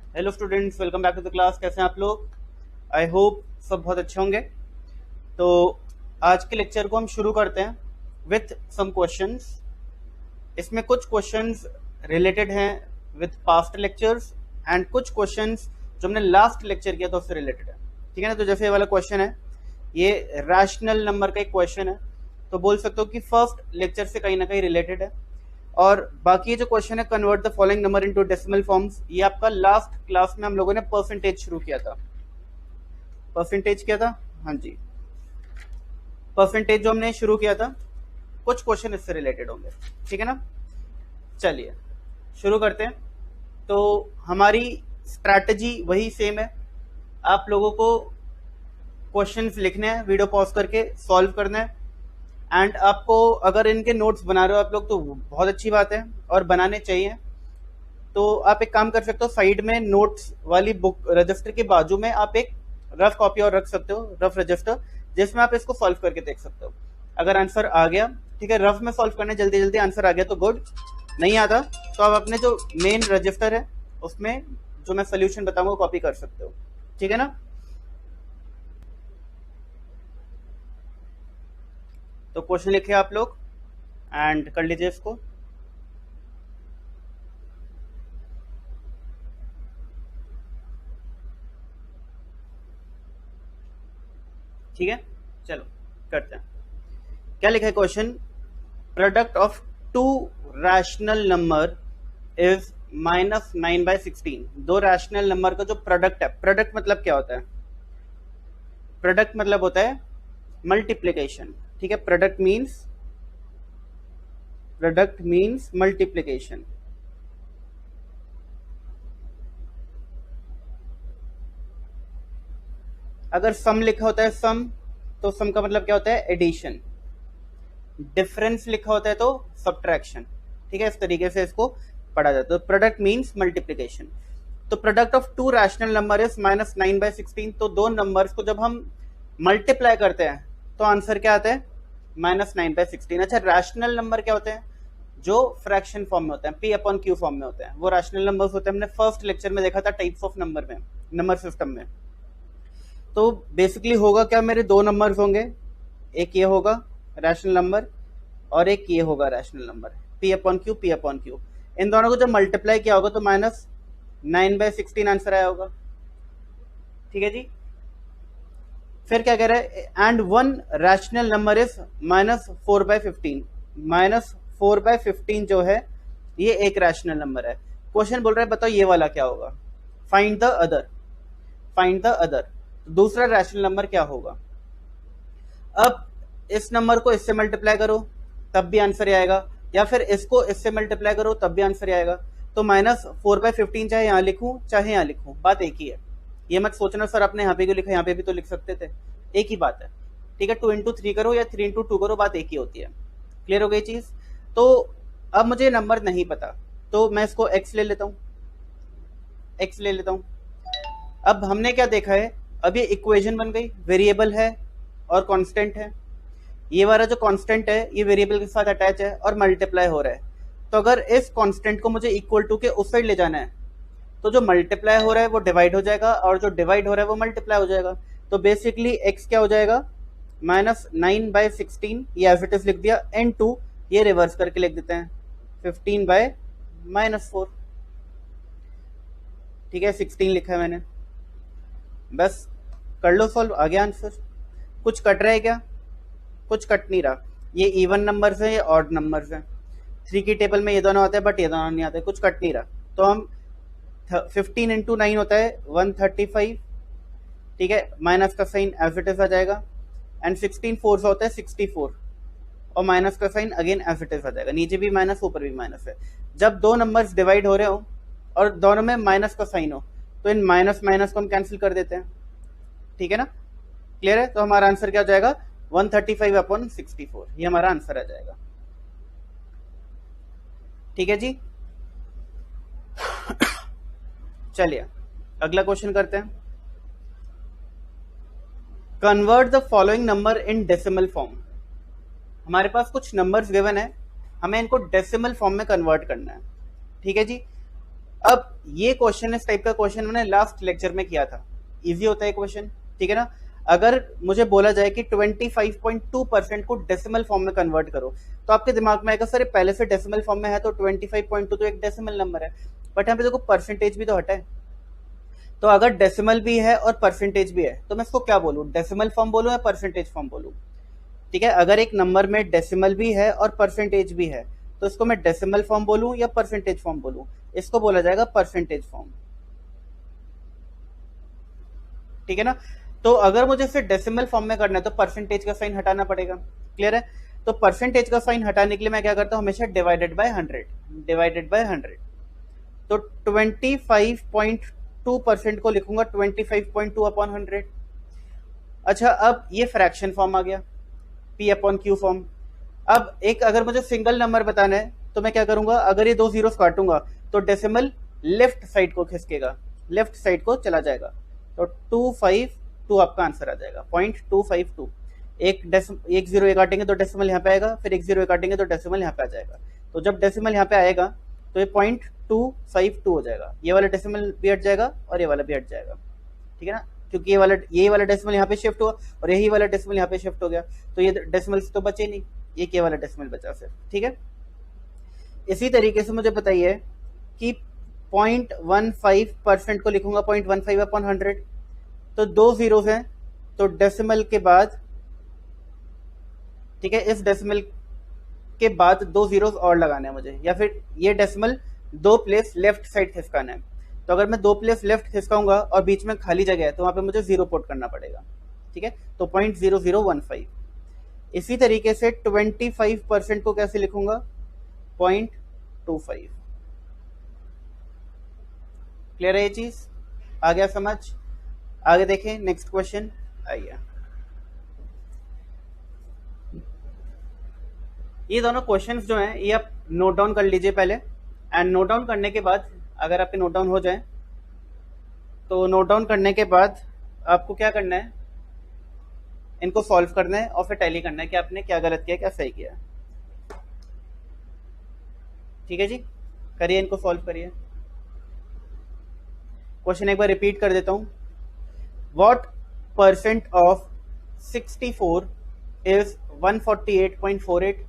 Hello students, welcome back to the class. कैसे हैं आप लोग? आई होप सब बहुत अच्छे होंगे। तो आज के लेक्चर को हम शुरू करते हैं विथ सम क्वेश्चंस। इसमें कुछ क्वेश्चंस रिलेटेड हैं विथ पास्ट लेक्चर्स एंड कुछ क्वेश्चंस जो हमने लास्ट लेक्चर किया था उससे रिलेटेड है। ठीक है ना? तो जैसे ये वाला क्वेश्चन है, ये रैशनल नंबर का एक क्वेश्चन है, तो बोल सकते हो कि फर्स्ट लेक्चर से कहीं ना कहीं रिलेटेड है। और बाकी जो क्वेश्चन है, convert the following number into decimal forms, ये आपका लास्ट क्लास में हम लोगों ने परसेंटेज शुरू किया था। परसेंटेज किया था, हाँ जी, परसेंटेज जो हमने शुरू किया था, कुछ क्वेश्चन इससे रिलेटेड होंगे। ठीक है ना? चलिए शुरू करते हैं। तो हमारी स्ट्रैटेजी वही सेम है, आप लोगों को क्वेश्चंस लिखने हैं, वीडियो पॉज करके सॉल्व करना है। एंड आपको अगर इनके नोट्स बना रहे हो आप लोग तो बहुत अच्छी बात है और बनाने चाहिए। तो आप एक काम कर सकते हो, साइड में नोट्स वाली बुक रजिस्टर के बाजू में आप एक रफ कॉपी और रख सकते हो, रफ रजिस्टर, जिसमें आप इसको सॉल्व करके देख सकते हो। अगर आंसर आ गया, ठीक है, रफ में सॉल्व करने जल्दी जल्दी आंसर आ गया तो गुड, नहीं आता तो आप अपने जो मेन रजिस्टर है उसमें जो मैं सोल्यूशन बताऊंगा कॉपी कर सकते हो। ठीक है ना? तो क्वेश्चन लिखे आप लोग एंड कर लीजिए इसको। ठीक है, चलो करते हैं। क्या लिखा है question? Product of two rational number is -9/16। दो रैशनल नंबर का जो प्रोडक्ट है, प्रोडक्ट मतलब क्या होता है? प्रोडक्ट मतलब होता है मल्टीप्लीकेशन। ठीक है, प्रोडक्ट मीन्स मल्टीप्लीकेशन। अगर सम लिखा होता है सम, तो सम का मतलब क्या होता है? एडिशन। डिफरेंस लिखा होता है तो सब्ट्रैक्शन। ठीक है, इस तरीके से इसको पढ़ा जाता है। Product means multiplication. तो product of two rational number is -9/16। तो दो नंबर्स को जब हम मल्टीप्लाई करते हैं तो आंसर क्या आता है? -9/16। अच्छा, रैशनल नंबर क्या होते हैं? जो फ्रैक्शन फॉर्म में होते हैं, P/Q फॉर्म में होते हैं, वो रैशनल नंबर्स होते हैं। हमने फर्स्ट लेक्चर में देखा था टाइप्स ऑफ नंबर में, नंबर सिस्टम में। तो बेसिकली होगा क्या, मेरे दो नंबर्स होंगे, एक ये होगा रैशनल नंबर और एक ये होगा रैशनल नंबर, P/Q। इन दोनों को जब मल्टीप्लाई किया होगा तो -9/16 आंसर आया होगा। ठीक है जी। फिर क्या कह रहा है? And one rational number is -4/15। -4/15 जो है ये एक रैशनल नंबर है। क्वेश्चन बोल रहा है बताओ ये वाला क्या होगा? Find the other. Find the other, दूसरा रैशनल नंबर क्या होगा? अब इस नंबर को इससे मल्टीप्लाई करो तब भी आंसर आएगा, या फिर इसको इससे मल्टीप्लाई करो तब भी आंसर आएगा। तो -4/15 चाहे यहां लिखूं चाहे यहां लिखूं, बात एक ही है। ये मत सोचना सर आपने यहाँ पे क्यों लिखा, यहाँ पे भी तो लिख सकते थे, एक ही बात है। ठीक है, 2 × 3 करो या 3 × 2 करो, बात एक ही होती है। क्लियर हो गई चीज? तो अब मुझे नंबर नहीं पता तो मैं इसको एक्स ले लेता हूँ, एक्स ले लेता हूँ। अब हमने क्या देखा है? अब ये इक्वेशन बन गई, वेरिएबल है और कांस्टेंट है। ये वाला जो कांस्टेंट है ये वेरिएबल के साथ अटैच है और मल्टीप्लाई हो रहा है। तो अगर इस कांस्टेंट को मुझे इक्वल टू के उस साइड ले जाना है तो जो मल्टीप्लाई हो रहा है वो डिवाइड हो जाएगा और जो डिवाइड हो रहा है वो मल्टीप्लाई हो जाएगा। तो बेसिकली x क्या हो जाएगा? -9/16, ये एज इट इज लिख दिया, n2 ये रिवर्स करके लिख देते हैं 15/-4। ठीक है, 16 लिखा है मैंने, बस कर लो सॉल्व, आ गया आंसर। कुछ कट रहा है क्या? कुछ कट नहीं रहा। ये इवन नंबर्स हैं, ये ऑड नंबर्स हैं। 3 की टेबल में ये दोनों आते हैं बट ये दोनों नहीं आते, कुछ कट नहीं रहा। तो हम 15 × 9 होता है 135। ठीक है, माइनस का साइन एज इट इज आ जाएगा। एंड 16 4 होता है 64 और माइनस का sign again as it is आ जाएगा। नीचे भी माइनस ऊपर भी माइनस है। जब दो नंबर्स डिवाइड हो रहे हो और दोनों में माइनस का साइन हो तो इन माइनस माइनस को हम कैंसिल कर देते हैं। ठीक है ना? क्लियर है? तो हमारा आंसर क्या हो जाएगा? 135/64, ये हमारा आंसर आ जाएगा। ठीक है जी। चलिए अगला क्वेश्चन करते हैं। Convert the following number in decimal form. हमारे पास कुछ नंबर्स गिवन है, हमें इनको डेसिमल फॉर्म में कन्वर्ट करना है। ठीक है जी। अब ये क्वेश्चन, इस टाइप का क्वेश्चन मैंने लास्ट लेक्चर में किया था, इजी होता है क्वेश्चन, ठीक है ना। अगर मुझे बोला जाए कि 25.2% को डेसिमल फॉर्म में कन्वर्ट करो, तो आपके दिमाग में आएगा सर पहले से डेसिमल फॉर्म में है तो 25.2 तो एक डेसिमल नंबर है, बट यहाँ पे देखो परसेंटेज भी तो हटा है। तो अगर डेसिमल भी है और परसेंटेज भी है तो मैं इसको क्या बोलूँ, डेसिमल फॉर्म बोलूँ या परसेंटेज फॉर्म बोलूँ? ठीक है, अगर एक नंबर में डेसिमल भी है और परसेंटेज भी है तो इसको मैं डेसिमल फॉर्म बोलूँ या परसेंटेज फॉर्म बोलूँ? इसको बोला जाएगा परसेंटेज फॉर्म, ठीक है ना। तो अगर मुझे इसे डेसिमल फॉर्म में करना है तो परसेंटेज का साइन हटाना पड़ेगा, क्लियर है। तो परसेंटेज का साइन हटाने के लिए मैं क्या करता हूँ, हमेशा डिवाइडेड बाय 100, डिवाइडेड बाय 100। तो 25.2% को लिखूंगा 25.2 अपॉन 100। अच्छा, अब ये फ्रैक्शन फॉर्म आ गया, P अपॉन Q फॉर्म। अब एक अगर मुझे सिंगल नंबर बताना है तो मैं क्या करूंगा, अगर ये दो जीरो काटूंगा तो डेसिमल लेफ्ट साइड को खिसकेगा, लेफ्ट साइड को चला जाएगा, तो 252 आपका आंसर आ जाएगा, 0.252। एक जीरो काटेंगे तो डेसिमल यहाँ पे आएगा, फिर एक जीरो काटेंगे तो डेसिमल यहाँ पे आ जाएगा। तो जब डेसिमल यहाँ पे आएगा तो ये 0.252 हो जाएगा, ये वाला डेसिमल भी हट जाएगा और ये वाला भी हट जाएगा, ठीक है ना, क्योंकि यही वाला डेसिमल यहाँ पे शिफ्ट हुआ और यही वाला डेसिमल यहाँ पे शिफ्ट हो गया, तो ये डेसिमल तो बचे नहीं, एक ये वाला डेसिमल बचा सिर्फ, ठीक है। इसी तरीके से मुझे बताइए कि 0.15% को लिखूंगा 0.15 अपॉन 100, तो दो जीरोस हैं तो डेसिमल के बाद, ठीक है, इस डेसिमल के बाद दो जीरोस और लगाने हैं मुझे, या फिर ये डेसिमल दो प्लेस लेफ्ट साइड खिसकाना है। तो अगर मैं दो प्लेस लेफ्ट खिसकाऊंगा और बीच में खाली जगह है तो वहां पे मुझे जीरो पुट करना पड़ेगा, ठीक है, तो 0.0015। इसी तरीके से 25% को कैसे लिखूंगा, 0.25। क्लियर है ये चीज, आ गया समझ? आगे देखें, नेक्स्ट क्वेश्चन आइए। ये दोनों क्वेश्चंस जो हैं ये आप नोट डाउन कर लीजिए पहले, एंड नोट डाउन करने के बाद अगर आपके नोट डाउन हो जाए तो नोट डाउन करने के बाद आपको क्या करना है, इनको सॉल्व करना है और फिर टैली करना है कि आपने क्या गलत किया क्या सही किया, ठीक है जी। करिए, इनको सॉल्व करिए। क्वेश्चन एक बार रिपीट कर देता हूं, व्हाट परसेंट ऑफ 64 इज 148.48।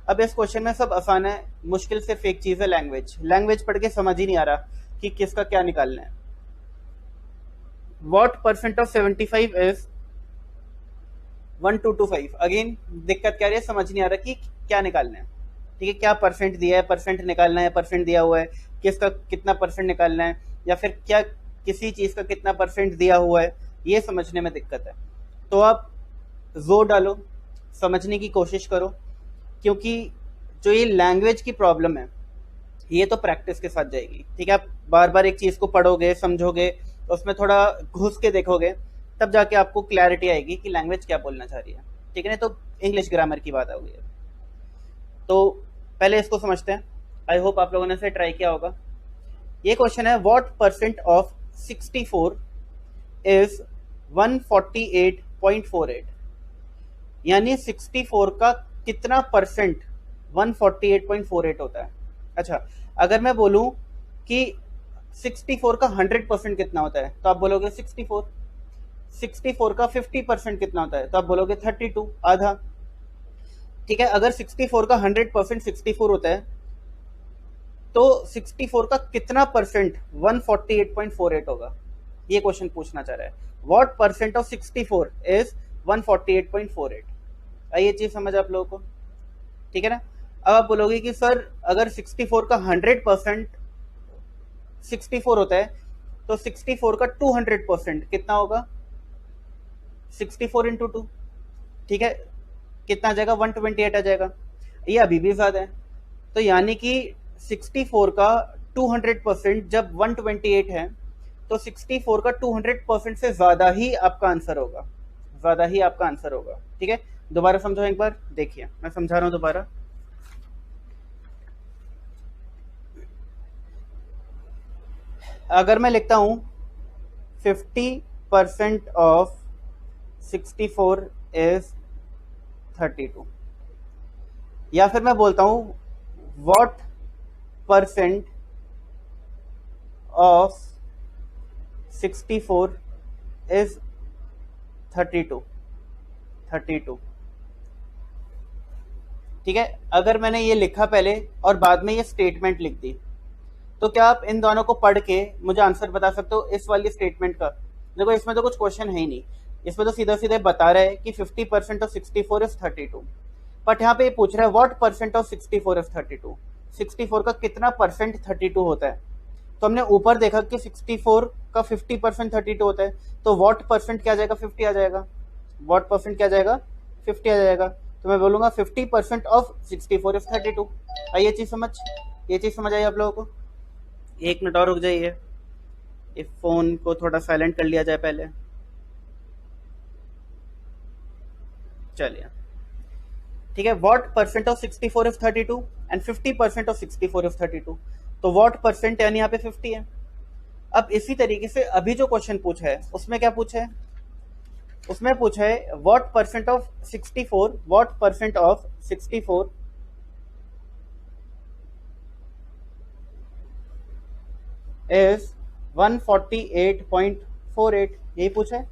अब इस क्वेश्चन में सब आसान है, मुश्किल सिर्फ एक चीज है, लैंग्वेज। लैंग्वेज पढ़ के समझ ही नहीं आ रहा कि किसका क्या निकालना है। What percent of 75 is 1225। Again दिक्कत क्या रही है, समझ नहीं आ रहा कि क्या निकालना है, ठीक है, क्या परसेंट दिया है, परसेंट निकालना है, परसेंट दिया हुआ है, किसका कितना परसेंट निकालना है, या फिर क्या किसी चीज का कितना परसेंट दिया हुआ है, ये समझने में दिक्कत है। तो आप जोर डालो, समझने की कोशिश करो, क्योंकि जो ये लैंग्वेज की प्रॉब्लम है ये तो प्रैक्टिस के साथ जाएगी, ठीक है। आप बार बार एक चीज को पढ़ोगे, समझोगे, उसमें थोड़ा घुस के देखोगे, तब जाके आपको क्लैरिटी आएगी कि लैंग्वेज क्या बोलना चाह रही है, ठीक है ना। तो इंग्लिश ग्रामर की बात होगी। तो पहले इसको समझते हैं, आई होप आप लोगों ने इसे ट्राई किया होगा। ये क्वेश्चन है, व्हाट परसेंट ऑफ 64 इज 148.48, यानी 64 का कितना परसेंट 148.48 होता है। अच्छा, अगर मैं बोलूं कि 64 का 100% कितना होता है तो आप बोलोगे 64। 64 का 50% कितना होता है तो आप बोलोगे 32, आधा, ठीक है। अगर 64 का 100% 64 होता है तो 64 का कितना परसेंट 148.48 होगा, ये क्वेश्चन पूछना चाह रहा है। What percent of 64 is 148.48। ये चीज समझ आप लोगों को, ठीक है ना। अब आप बोलोगे कि सर अगर 64 का 100% 64 होता है तो 64 का 200% कितना होगा, 64 इंटू 2, ठीक है, कितना आ जाएगा, 128 आ जाएगा। ये अभी भी ज्यादा है, तो यानी कि 64 का 200% जब 128 है तो 64 का 200% से ज्यादा ही आपका आंसर होगा, ज्यादा ही आपका आंसर होगा, ठीक है। दोबारा समझो एक बार, देखिए मैं समझा रहा हूं दोबारा। अगर मैं लिखता हूं 50% ऑफ 64 इज 32, या फिर मैं बोलता हूं व्हाट परसेंट ऑफ 64 इज 32। ठीक है, अगर मैंने ये लिखा पहले और बाद में ये स्टेटमेंट लिख दी, तो क्या आप इन दोनों को पढ़ के मुझे आंसर बता सकते हो इस वाली स्टेटमेंट का? देखो इसमें तो कुछ क्वेश्चन है ही नहीं, इसमें तो सीधा सीधे बता रहा है कि 50% ऑफ 64 इज 32। बट यहाँ पे ये पूछ रहा है व्हाट परसेंट ऑफ 64 इज 32। 64 का कितना परसेंट 32 होता है? तो हमने ऊपर देखा कि 64 का 50% 32 होता है, तो व्हाट परसेंट क्या आ जाएगा? 50 आ जाएगा। व्हाट परसेंट क्या आ जाएगा? 50 आ जाएगा। तो मैं बोलूंगा 50% ऑफ 64 इज 32। ये चीज समझ आई आप लोगों को? एक मिनट और रुक जाइए, इस फोन को थोड़ा साइलेंट कर लिया जाए पहले। चलिए ठीक है, what percent of 64 is 32 and 50% of 64 is 32। तो व्हाट परसेंट यानी यहाँ पे 50 है। अब इसी तरीके से अभी जो क्वेश्चन पूछा है उसमें क्या पूछा है? उसमें पूछा है व्हाट परसेंट ऑफ 64 इज 148.48। यही पूछा है,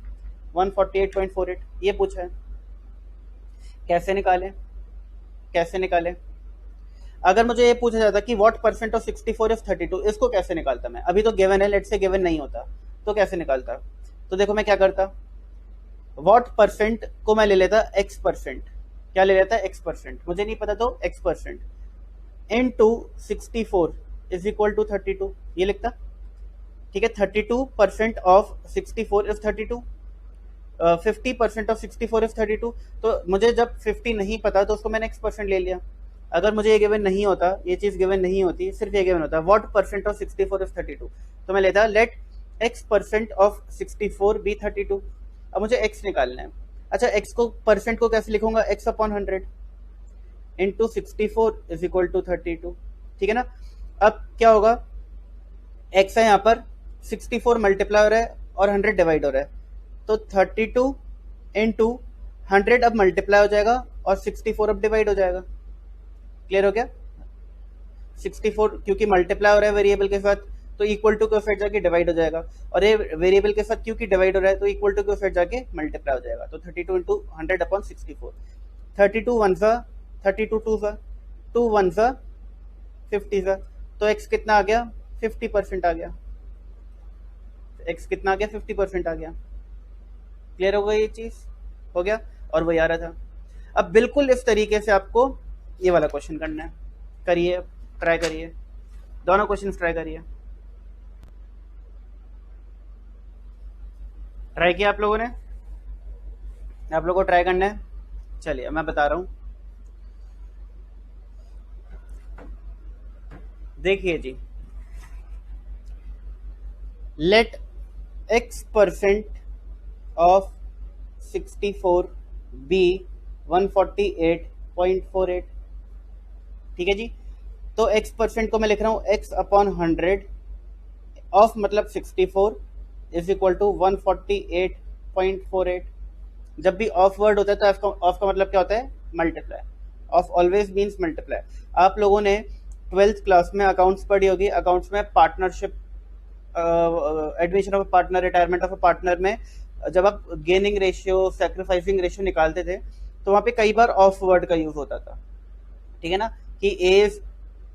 148.48 ये पूछा है। कैसे निकाले? अगर मुझे ये पूछा जाता कि व्हाट परसेंट ऑफ 64 इज 32, इसको कैसे निकालता मैं? अभी तो गिवन है, लेट से गिवन नहीं होता तो कैसे निकालता? तो देखो मैं क्या करता, व्हाट परसेंट को मैं ले लेता x परसेंट। क्या ले लेता? x percent. मुझे नहीं पता तो x percent into 64 is equal to 32, ये लिखता। ठीक है, 32% ऑफ 64 इज 32, 50% ऑफ 64 इज 32। तो मुझे जब 50 नहीं पता तो उसको मैंने x परसेंट ले लिया। अगर मुझे ये गिवन नहीं होता, ये चीज गिवन नहीं होती, सिर्फ ये गिवन होता व्हाट परसेंट ऑफ 64 इज 32, तो मैं लेता let x percent of 64 be 32। अब मुझे x निकालना है। अच्छा, x को परसेंट को कैसे लिखूंगा? x upon 100 into 64 is equal to 32। ठीक है ना? अब क्या होगा, x है यहाँ पर, 64 मल्टीप्लाई हो रहा है और 100 डिवाइड हो रहा है, तो 32 इंटू 100 अब मल्टीप्लाई हो जाएगा और 64 अब डिवाइड हो जाएगा। क्लियर हो गया? 64 क्योंकि मल्टीप्लाई हो रहा है वेरिएबल के साथ तो इक्वल टू के साइड जाके डिवाइड हो जाएगा, और ये वेरिएबल के साथ क्योंकि डिवाइड हो रहा है तो इक्वल टू के साइड जाके मल्टीप्लाई हो जाएगा। तो 32 इंटू 100 अपॉन 64, 32 1 सा 32 2 सा 2 1 सा 50 सा, तो x कितना आ गया? 50% आ गया। x कितना आ गया? 50% आ गया। क्लियर हो गया? ये चीज हो गया और वही आ रहा था। अब बिल्कुल इस तरीके से आपको ये वाला क्वेश्चन करना है। करिए, ट्राई करिए, दोनों क्वेश्चन ट्राई करिए। ट्राई किया आप लोगों ने? आप लोगों को ट्राई करना है? चलिए मैं बता रहा हूं, देखिए जी, let x percent of 64 be 148.48। ठीक है जी, तो x परसेंट को मैं लिख रहा हूं x अपॉन 100 ऑफ मतलब 64 इज इक्वल टू 148.48। जब भी ऑफ वर्ड होता है तो ऑफ का मतलब क्या होता है? Multiply. Of always means multiply. आप लोगों ने 12th क्लास में अकाउंट्स पढ़ी होगी, अकाउंट्स में partnership, admission of partner, retirement of partner में जब आप गेनिंग रेशियो, सैक्रिफाइसिंग रेशियो निकालते थे तो वहां पे कई बार ऑफ वर्ड का यूज होता था। ठीक है ना, कि एज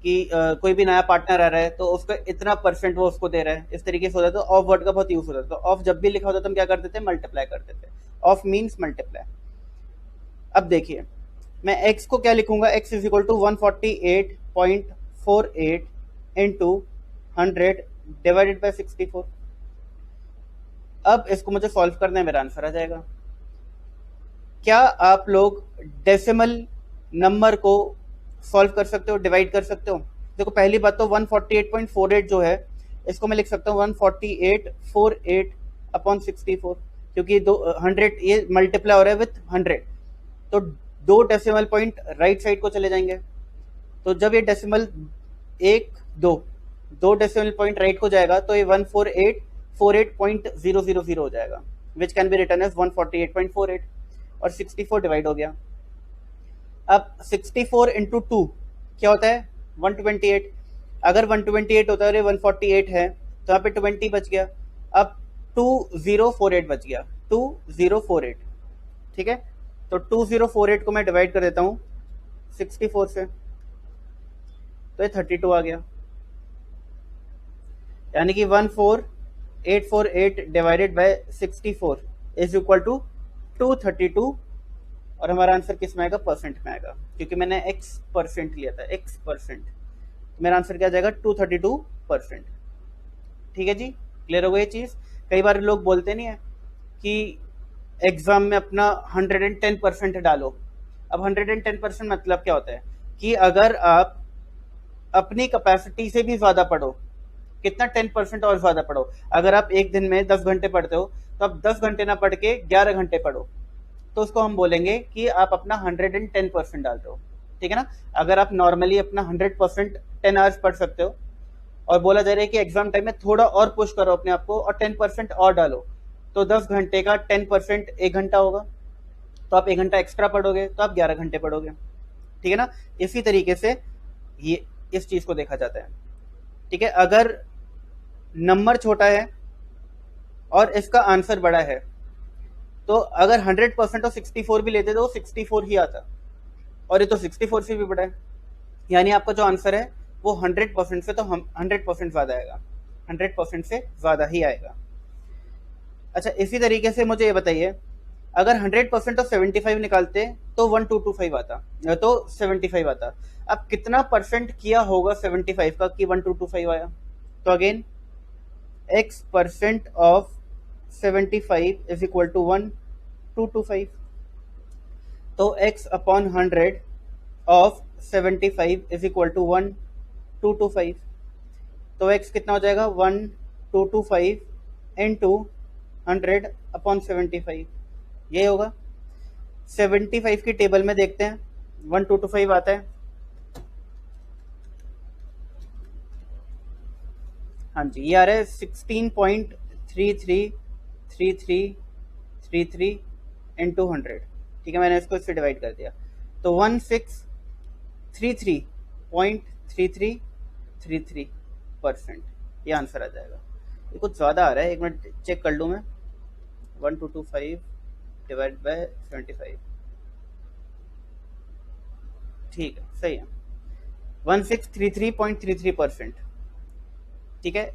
कि कोई भी नया पार्टनर आ रहा है तो उसका इतना परसेंट वो उसको दे रहा है, इस तरीके से होता है। तो ऑफ वर्ड का बहुत यूज होता था। तो ऑफ जब भी लिखा होता तो हम क्या करते थे? मल्टीप्लाई करते थे। Of means multiply. अब देखिए मैं x को क्या लिखूंगा? x is equal to 148.48 into 100 divided by 64। अब इसको मुझे सॉल्व करना है, मेरा आंसर आ जाएगा। क्या आप लोग डेसिमल नंबर को सॉल्व कर सकते हो, डिवाइड कर सकते हो? देखो पहली बात तो 148.48 जो है इसको मैं लिख सकता हूँ 148.48 अपॉन 64, क्योंकि 100 ये मल्टीप्लाई हो रहा है विथ 100, तो 2 डेसिमल पॉइंट राइट साइड को चले जाएंगे। तो जब ये डेसिमल 1 2 डेसिमल पॉइंट राइट को जाएगा तो ये 148.000 हो जाएगा, which can be written as 148.48 और 64 डिवाइड हो गया। अब 64 इंटू 2 क्या होता है? 128। अगर 128 होता है और ये 148 है तो यहाँ पे 20 बच गया। अब 2048 बच गया, 2048, ठीक है। तो 2048 को मैं डिवाइड कर देता हूँ 64 से, तो ये 32 आ गया। यानी कि 14848 divided by 64 is equal to 232, और हमारा आंसर किस में आएगा, परसेंट में आएगा, क्योंकि मैंने x परसेंट लिया था, x परसेंट। मेरा आंसर क्या जाएगा, 232%। ठीक है जी, क्लियर हो गई ये चीज। कई बार लोग बोलते नहीं है कि एग्जाम में अपना 110% डालो। अब 110% मतलब क्या होता है कि अगर आप अपनी कैपेसिटी से भी ज्यादा पढ़ो, कितना, 10% और ज्यादा पढ़ो। अगर आप एक दिन में 10 घंटे पढ़ते हो तो आप 10 घंटे ना पढ़ के 11 घंटे पढ़ो, तो उसको हम बोलेंगे कि आप अपना 110% डाल रहे हो। ठीक है ना। अगर आप नॉर्मली अपना 100% 10 आवर्स पढ़ सकते हो, और बोला जा रहा है कि एग्जाम टाइम में थोड़ा और पुश करो अपने आप को और 10% और डालो, तो 10 घंटे का 10% 1 घंटा होगा, तो आप 1 घंटा एक्स्ट्रा पढ़ोगे तो आप 11 घंटे पढ़ोगे। ठीक है ना। इसी तरीके से ये इस चीज को देखा जाता है। ठीक है। अगर नंबर छोटा है और इसका आंसर बड़ा है, तो अगर 100% और 64 भी लेते तो 64 ही आता, और ये तो 64 से भी बड़ा है, यानी आपका जो आंसर है वो 100% से तो हम 100% ज्यादा आएगा, 100% से ज्यादा ही आएगा। अच्छा, इसी तरीके से मुझे ये बताइए, अगर 100% और 75 निकालते तो 1225 आता, तो 75 आता। अब कितना परसेंट किया होगा 75 का कि 1225 आया? तो again x percent of 75 is equal to 1225। तो x upon 100 of 75 is equal to 1225। तो x कितना हो जाएगा, 1225 इंटू 100 अपॉन 75, ये होगा। 75 की टेबल में देखते हैं, 1225 आता है। हाँ जी, ये आ रहा है 16.333333 इंटू 100। ठीक है, मैंने इसको इससे डिवाइड कर दिया, तो 16333333%, ये आंसर आ जाएगा। ये कुछ ज़्यादा आ रहा है, एक मिनट चेक कर लूँ मैं। 1225 डिवाइड बाय 75, ठीक है, सही है, 1633.33%। ठीक है,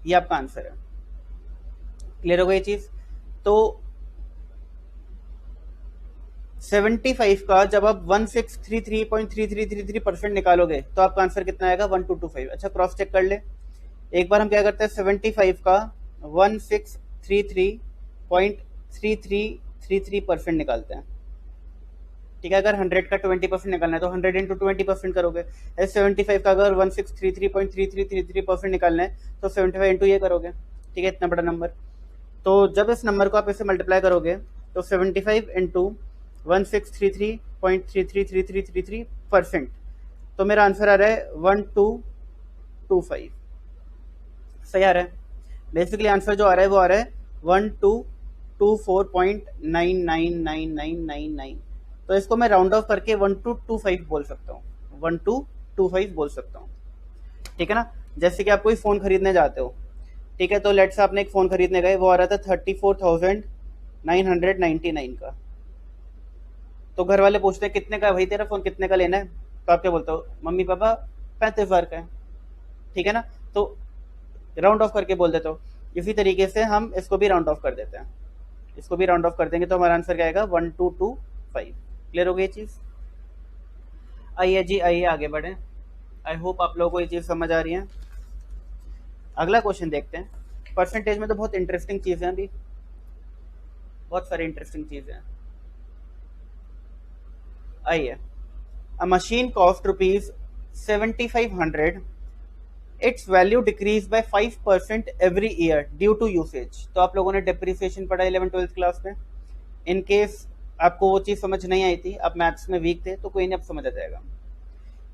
ये आपका आंसर है। क्लियर हो गई चीज। तो 75 का जब आप 1633.3333% निकालोगे तो आपका आंसर कितना आएगा, 1225। अच्छा, क्रॉस चेक कर ले एक बार। हम क्या करते हैं, 75 का 1633.3333% निकालते हैं। ठीक है, अगर 100 का 20% निकालना है तो 100 इंटू 20% करोगे। 75 का अगर 1633.3333% निकालना है तो 75 इंटू ये करोगे। ठीक है, इतना बड़ा नंबर। तो जब इस नंबर को आप इसे मल्टीप्लाई करोगे तो 75 इंटू 1633.333333%, तो मेरा आंसर आ रहा है 1225। सही आ रहा है। बेसिकली आंसर जो आ रहा है वो आ रहा है 1224.999999। तो इसको मैं राउंड ऑफ करके 1225 बोल सकता हूँ, 1225 बोल सकता हूँ। ठीक है ना। जैसे कि आप कोई फोन खरीदने जाते हो, ठीक है, तो लेट्स से आपने एक फोन खरीदने गए, वो आ रहा था 34,999 का। तो घर वाले पूछते हैं कितने का भाई तेरा फोन, कितने का लेना है? तो आप क्या बोलते हो, मम्मी पापा 35,000 का है। ठीक है ना। तो राउंड ऑफ करके बोल देते हो। इसी तरीके से हम इसको भी राउंड ऑफ कर देते हैं, इसको भी राउंड ऑफ कर देंगे तो हमारा आंसर क्या आएगा, 1225। क्लियर हो गई ये चीज। आइए जी, आइए आगे बढ़े। आई होप आप लोगों को ये चीज समझ आ रही है। अगला क्वेश्चन देखते हैं। परसेंटेज में तो बहुत इंटरेस्टिंग चीजें हैं, अभी बहुत सारी इंटरेस्टिंग चीजें हैं। आइए, a machine cost ₹7,500, its value decreases by 5% every year due to usage. तो आप लोगों ने डेप्रिसिएशन पढ़ा 11th-12th क्लास में। इन केस आपको वो चीज समझ नहीं आई थी, आप मैथ्स में वीक थे, तो कोई नहीं, अब समझ आ जाएगा।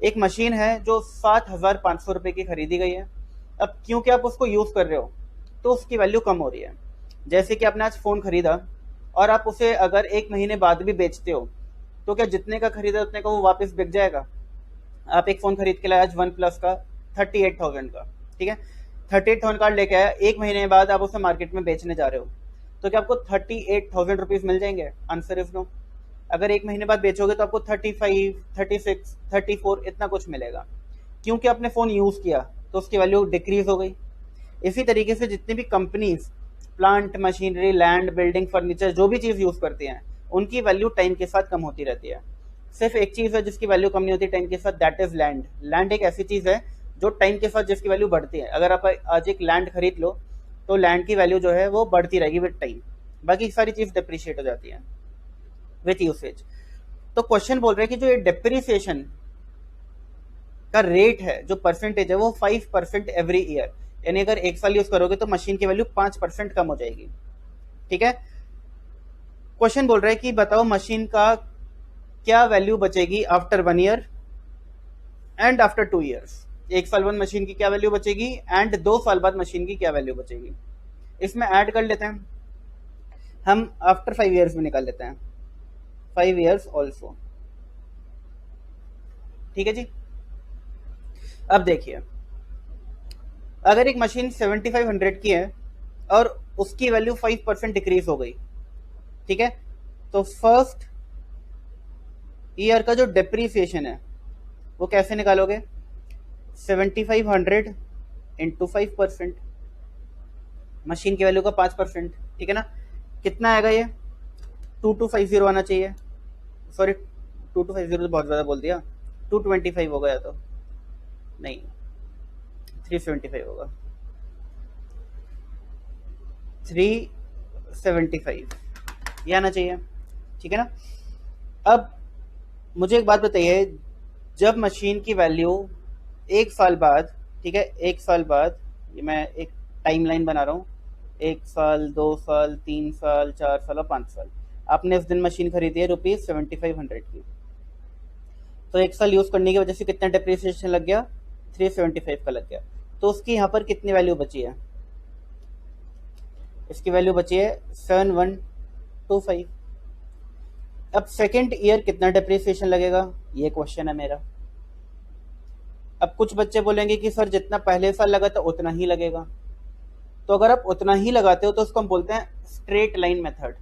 एक मशीन है जो 7,500 रुपए की खरीदी गई है। अब क्योंकि आप उसको यूज कर रहे हो तो उसकी वैल्यू कम हो रही है। जैसे कि आपने आज फोन खरीदा और आप उसे अगर 1 महीने बाद भी बेचते हो तो क्या जितने का खरीदा उतने का वो वापस बिक जाएगा? आप एक फोन खरीद के लाए आज वन प्लस का 38,000 का, ठीक है, 38,000 कार्ड लेके आया, 1 महीने बाद आप उसे मार्केट में बेचने जा रहे हो, तो क्या आपको 38,000 रुपीज मिल जाएंगे? Answer is no. अगर 1 महीने बाद बेचोगे तो आपको 35, 36, 34 इतना कुछ मिलेगा, क्योंकि आपने फोन यूज किया तो उसकी वैल्यू डिक्रीज हो गई। इसी तरीके से जितनी भी companies plant, machinery, land, building, furniture, जो भी चीज यूज करती हैं, उनकी वैल्यू टाइम के साथ कम होती रहती है। सिर्फ एक चीज है जिसकी वैल्यू कम नहीं होती टाइम के साथ, दैट इज लैंड। लैंड एक ऐसी चीज है जो टाइम के साथ जिसकी वैल्यू बढ़ती है। अगर आप आज एक लैंड खरीद लो तो लैंड की वैल्यू जो है वो बढ़ती रहेगी विद टाइम, बाकी सारी चीज डिप्रिशिएट हो जाती है विथ यूसेज। तो क्वेश्चन बोल रहे हैं कि जो ये डिप्रिसिएशन का रेट है, जो परसेंटेज है, वो 5% एवरी ईयर, यानी अगर 1 साल यूज करोगे तो मशीन की वैल्यू 5% कम हो जाएगी। ठीक है। क्वेश्चन बोल रहा है कि बताओ मशीन का क्या वैल्यू बचेगी after 1 year and after 2 years. 1 साल बाद मशीन की क्या वैल्यू बचेगी एंड 2 साल बाद मशीन की क्या वैल्यू बचेगी। इसमें ऐड कर लेते हैं हम, आफ्टर 5 ईयर्स में निकाल लेते हैं, 5 ईयर्स ऑल्सो। ठीक है जी। अब देखिए, अगर एक मशीन 7500 की है और उसकी वैल्यू 5% डिक्रीज हो गई, ठीक है, तो फर्स्ट ईयर का जो डिप्रीसिएशन है वो कैसे निकालोगे? 7500 इंटू 5%, मशीन की वैल्यू का 5%, ठीक है ना। कितना आएगा ये? 2250 आना चाहिए। सॉरी, 2250 तो बहुत ज्यादा बोल दिया, 225 हो गया, तो नहीं 375 होगा, 375 ये आना चाहिए। ठीक है ना। अब मुझे एक बात बताइए, जब मशीन की वैल्यू 1 साल बाद, ठीक है, 1 साल बाद, ये मैं एक टाइमलाइन बना रहा हूँ, 1 साल, 2 साल, 3 साल, 4 साल और 5 साल, आपने उस दिन मशीन खरीदी है ₹7500 की, तो 1 साल यूज करने की वजह से कितना डिप्रिसिएशन लग गया? 375 का लग गया। तो उसकी यहाँ पर कितनी वैल्यू बची है? इसकी वैल्यू बची है 7125। अब सेकेंड ईयर कितना डिप्रिसिएशन लगेगा, ये क्वेश्चन है मेरा। अब कुछ बच्चे बोलेंगे कि सर जितना पहले साल लगा था उतना ही लगेगा, तो अगर आप उतना ही लगाते हो तो उसको हम बोलते हैं straight line method.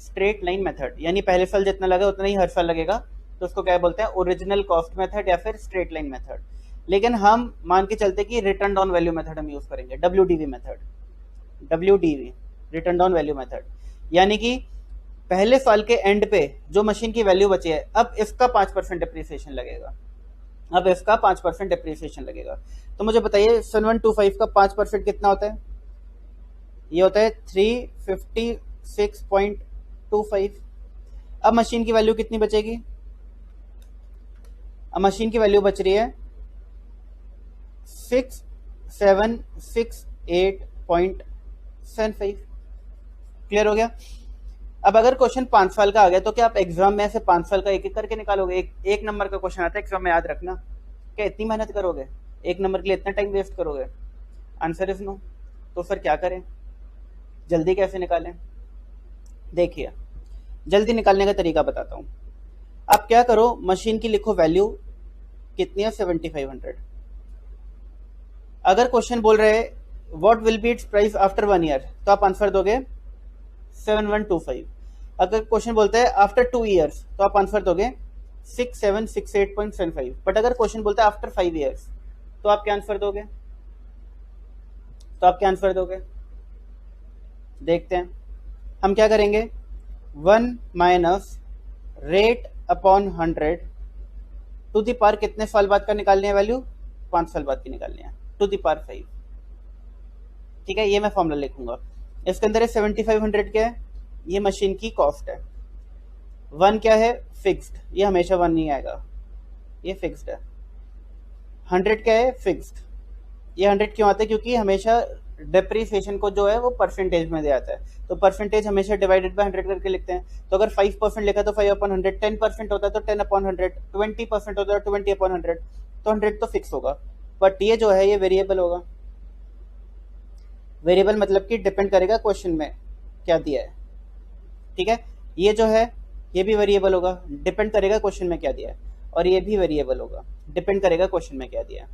Straight line method यानी पहले साल जितना लगा उतना ही हर साल लगेगा, तो उसको क्या बोलते हैं? ओरिजिनल कॉस्ट मेथड या फिर स्ट्रेट लाइन मेथड। लेकिन हम मान के चलते कि रिटर्न डाउन वैल्यू मेथड हम यूज करेंगे, WDV method, WDV return down value method, यानी कि पहले साल के एंड पे जो मशीन की वैल्यू बची है, अब इसका 5% डिप्रिसिएशन लगेगा, अब इसका 5% डिप्रिसिएशन लगेगा। तो मुझे बताइए 7125 का 5% कितना होता है? ये होता है 356.25। अब मशीन की वैल्यू कितनी बचेगी? अब मशीन की वैल्यू बच रही है 6768.75। क्लियर हो गया। अब अगर क्वेश्चन 5 साल का आ गया तो क्या आप एग्जाम में ऐसे 5 साल का एक एक करके निकालोगे? एक नंबर का क्वेश्चन आता है एग्जाम में, याद रखना। क्या इतनी मेहनत करोगे? एक नंबर के लिए इतना टाइम वेस्ट करोगे? Answer is no. तो सर क्या करें, जल्दी कैसे निकालें? देखिए, जल्दी निकालने का तरीका बताता हूं। आप क्या करो, मशीन की लिखो वैल्यू कितनी है? 7500। अगर क्वेश्चन बोल रहे हैं what will be it's price after 1 year, तो आप आंसर दोगे 7125। अगर क्वेश्चन बोलता है आफ्टर 2 ईयर्स, तो आप आंसर दोगे 6768.75। बट अगर क्वेश्चन बोलता है आफ्टर 5 ईयर्स, तो आप क्या आंसर दोगे? देखते हैं। हम क्या करेंगे, 1 minus rate upon 100 to the power कितने साल बाद का निकालनी है वैल्यू? 5 साल बाद की निकालनी है, टू द पावर 5। ठीक है, ये मैं फॉर्मूला लिखूंगा। इसके अंदर 7500 क्या है? ये मशीन की कॉस्ट है। 1 क्या है? फिक्स्ड, ये हमेशा 1 नहीं आएगा, ये फिक्स्ड है। 100 क्या है? फिक्स्ड। ये 100 क्यों आता है? क्योंकि हमेशा डिप्रिसिएशन को जो है वो परसेंटेज में दिया जाता है, तो परसेंटेज हमेशा डिवाइडेड बाय 100 करके लिखते हैं। तो अगर 5% लिखा तो 5/100, 10% होता है तो 10/100, 20% होता है 20/100, तो 100 तो फिक्स होगा। बट ये जो है ये वेरिएबल होगा। वेरिएबल मतलब कि डिपेंड करेगा क्वेश्चन में क्या दिया है। ठीक है, ये जो है ये भी वेरिएबल होगा, डिपेंड करेगा क्वेश्चन में क्या दिया है, और ये भी वेरिएबल होगा, डिपेंड करेगा क्वेश्चन में क्या दिया है।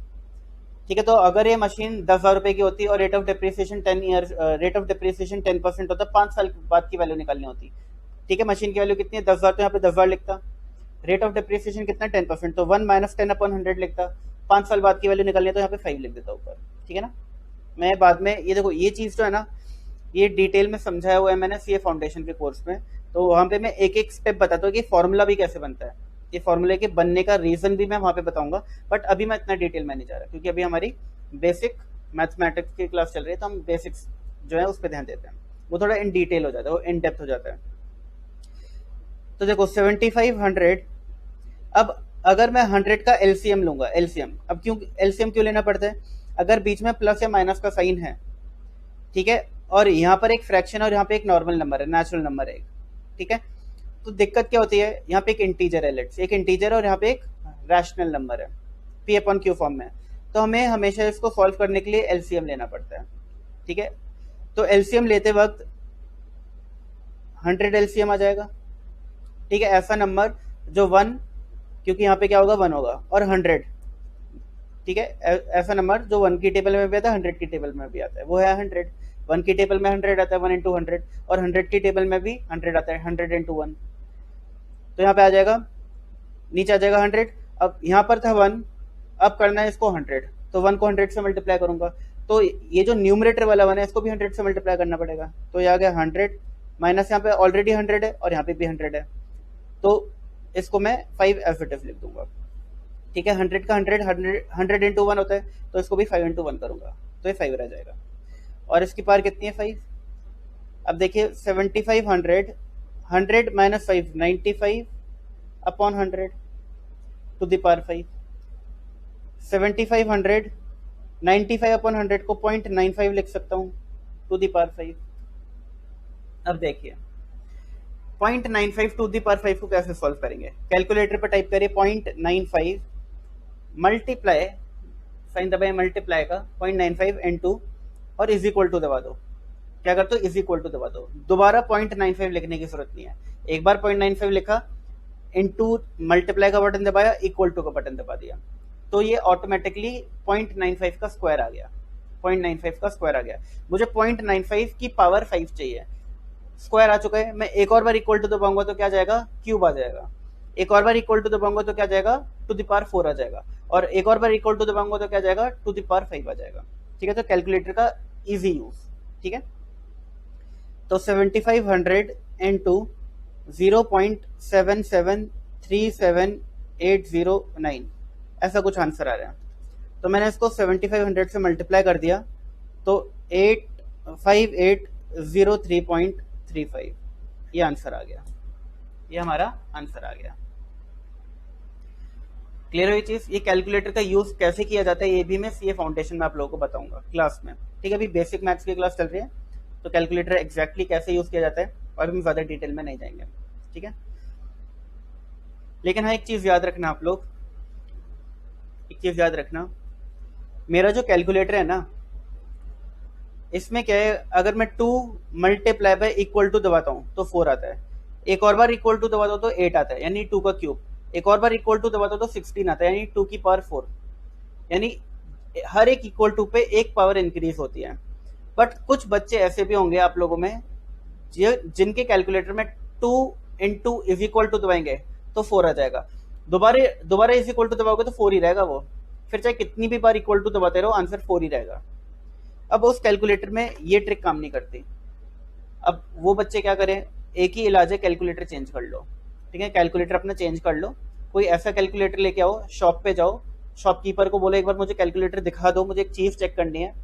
ठीक है। तो अगर ये मशीन 10,000 रुपए की होती और रेट ऑफ डिप्रिसिएशन 10% होता, 5 साल बाद की वैल्यू निकालनी होती। ठीक है, मशीन की वैल्यू कितनी है 10,000, तो यहाँ पे 10,000 लिखता। रेट ऑफ डिप्रिसिएशन कितना 10%, तो 1 माइनस 10/100 लिखता। 5 साल बाद की वैल्यू निकालनी है तो यहाँ पे 5 लिख देता ऊपर। ठीक है ना। मैं बाद में ये देखो ये चीज जो है ना, ये डिटेल में समझाया हुआ है मैंने सीए फाउंडेशन के कोर्स में। तो वहां पे मैं एक एक स्टेप बताता हूँ कि फॉर्मूला भी कैसे बनता है, ये फॉर्मूले के बनने का रीजन भी मैं वहां पे बताऊंगा। बट अभी मैं इतना डिटेल में नहीं जा रहा क्योंकि अभी हमारी बेसिक मैथमेटिक्स की क्लास चल रही है, तो हम बेसिक्स जो है उस पर ध्यान देते हैं। वो थोड़ा इन डिटेल हो जाता है, वो इन डेप्थ हो जाता है। तो देखो 7500, अब अगर मैं 100 का एलसीएम लूंगा, एलसीएम अब क्यों एलसीएम क्यों लेना पड़ता है, अगर बीच में प्लस या माइनस का साइन है, ठीक है, और यहाँ पर एक फ्रैक्शन और यहाँ पे एक नॉर्मल नंबर है, नेचुरल नंबर है, ठीक है, तो दिक्कत क्या होती है, यहाँ पे एक इंटीजर है, लेट्स एक इंटीजर और यहाँ पे एक रैशनल नंबर है, पी अपॉन क्यू फॉर्म में, तो हमें हमेशा इसको सॉल्व करने के लिए एलसीएम लेना पड़ता है। ठीक है, तो एलसीएम लेते वक्त 100 एलसीएम आ जाएगा। ठीक है, ऐसा नंबर जो 1, क्योंकि यहाँ पे क्या होगा 1 होगा, और 100, ठीक है, ऐसा नंबर जो 1 की टेबल में भी आता है 100 की टेबल में भी आता है, वो है 100। 1 की टेबल में 100 आता है 1 इंटू 100, और 100 की टेबल में भी 100 आता है 100 इंटू 1। तो यहाँ पे आ जाएगा, नीचे आ जाएगा 100। अब यहाँ पर था 1, अब करना है इसको 100, तो 1 को 100 से मल्टीप्लाई करूंगा, तो ये जो न्यूमरेटर वाला 1 है इसको भी 100 से मल्टीप्लाई करना पड़ेगा। तो ये आ गया 100 माइनस यहाँ पे ऑलरेडी 100 है और यहाँ पे भी 100 है, तो इसको मैं 5 एज इट इज लिख दूंगा। ठीक है, 100 का 100 इंटू 1 होता है, तो इसको भी 5 इंटू 1 करूंगा, तो ये 5 रह जाएगा। और इसकी पावर कितनी है 5। अब देखिए 7500, 100 minus 5 95 upon 100 to the power 5। 7500 95 upon 100 को 0.95 लिख सकता हूँ टू द पावर 5। अब देखिए 0.95 टू द पावर 5 को कैसे सॉल्व करेंगे, कैलकुलेटर पर टाइप करिए 0.95 मल्टीप्लाई, साइन दबाए मल्टीप्लाई का 0.95 इनटू, और इज इक्वल टू दबा दो। क्या करते हो, इज इक्वल टू दबा दो, दोबारा 0.95 लिखने की जरूरत नहीं है। एक बार 0.95 लिखा, इनटू मल्टीप्लाई का बटन दबाया, इक्वल टू का बटन दबा दिया, तो ये ऑटोमेटिकली 0.95 का स्क्वायर आ गया। 0.95 का स्क्वायर आ गया। मुझे 0.95 की पावर 5 चाहिए, स्क्वायर आ चुका है। मैं एक और बार इक्वल टू दबाऊंगा तो क्या जाएगा, क्यूब आ जाएगा। एक और बार इक्वल टू दबाऊंगा तो क्या जाएगा, टू द पावर 4 आ जाएगा। और एक और बार इक्वल टू दबाऊंगा तो क्या जाएगा, टू द पावर 5 आ जाएगा। ठीक है, तो कैलकुलेटर का इजी यूज। ठीक है, तो 7500 इंटू 0.77373809 ऐसा कुछ आंसर आ रहा है। तो मैंने इसको 7500 से मल्टीप्लाई कर दिया, तो 85803.35 ये आंसर आ गया, ये हमारा आंसर आ गया। क्लियर हुई चीज। ये कैलकुलेटर का यूज कैसे किया जाता है ये भी मैं सीए फाउंडेशन में आप लोगों को बताऊंगा क्लास में। ठीक है, अभी बेसिक मैथ्स की क्लास चल रही है, तो कैलकुलेटर एग्जैक्टली कैसे यूज किया जाता है और हम ज्यादा डिटेल में नहीं जाएंगे। ठीक है, लेकिन हाँ एक चीज याद रखना आप लोग, एक चीज याद रखना, मेरा जो कैलकुलेटर है ना, इसमें क्या है, अगर मैं 2 मल्टीप्लाई बाय इक्वल टू दबाता हूँ तो 4 आता है, एक और बार इक्वल टू दबाता हूँ तो 8 आता है, यानी 2 का क्यूब, एक और बार इक्वल टू दबाता हूँ तो 16 आता है, यानी 2 की पावर 4, यानी हर एक इक्वल टू पे एक पावर इंक्रीज होती है। बट कुछ बच्चे ऐसे भी होंगे आप लोगों में जिनके कैलकुलेटर में 2 इंटू इज इक्वल टू दबाएंगे तो 4 आ जाएगा, दोबारा इज इक्वल टू दबाओगे तो 4 ही रहेगा वो, फिर चाहे कितनी भी बार इक्वल टू दबाते रहो आंसर 4 ही रहेगा। अब उस कैलकुलेटर में ये ट्रिक काम नहीं करती। अब वो बच्चे क्या करें, एक ही इलाज है, कैलकुलेटर चेंज कर लो। ठीक है, कैलकुलेटर अपना चेंज कर लो, कोई ऐसा कैलकुलेटर लेके आओ, शॉप पे जाओ, शॉपकीपर को बोलो एक बार मुझे कैलकुलेटर दिखा दो, मुझे एक चीज चेक करनी है।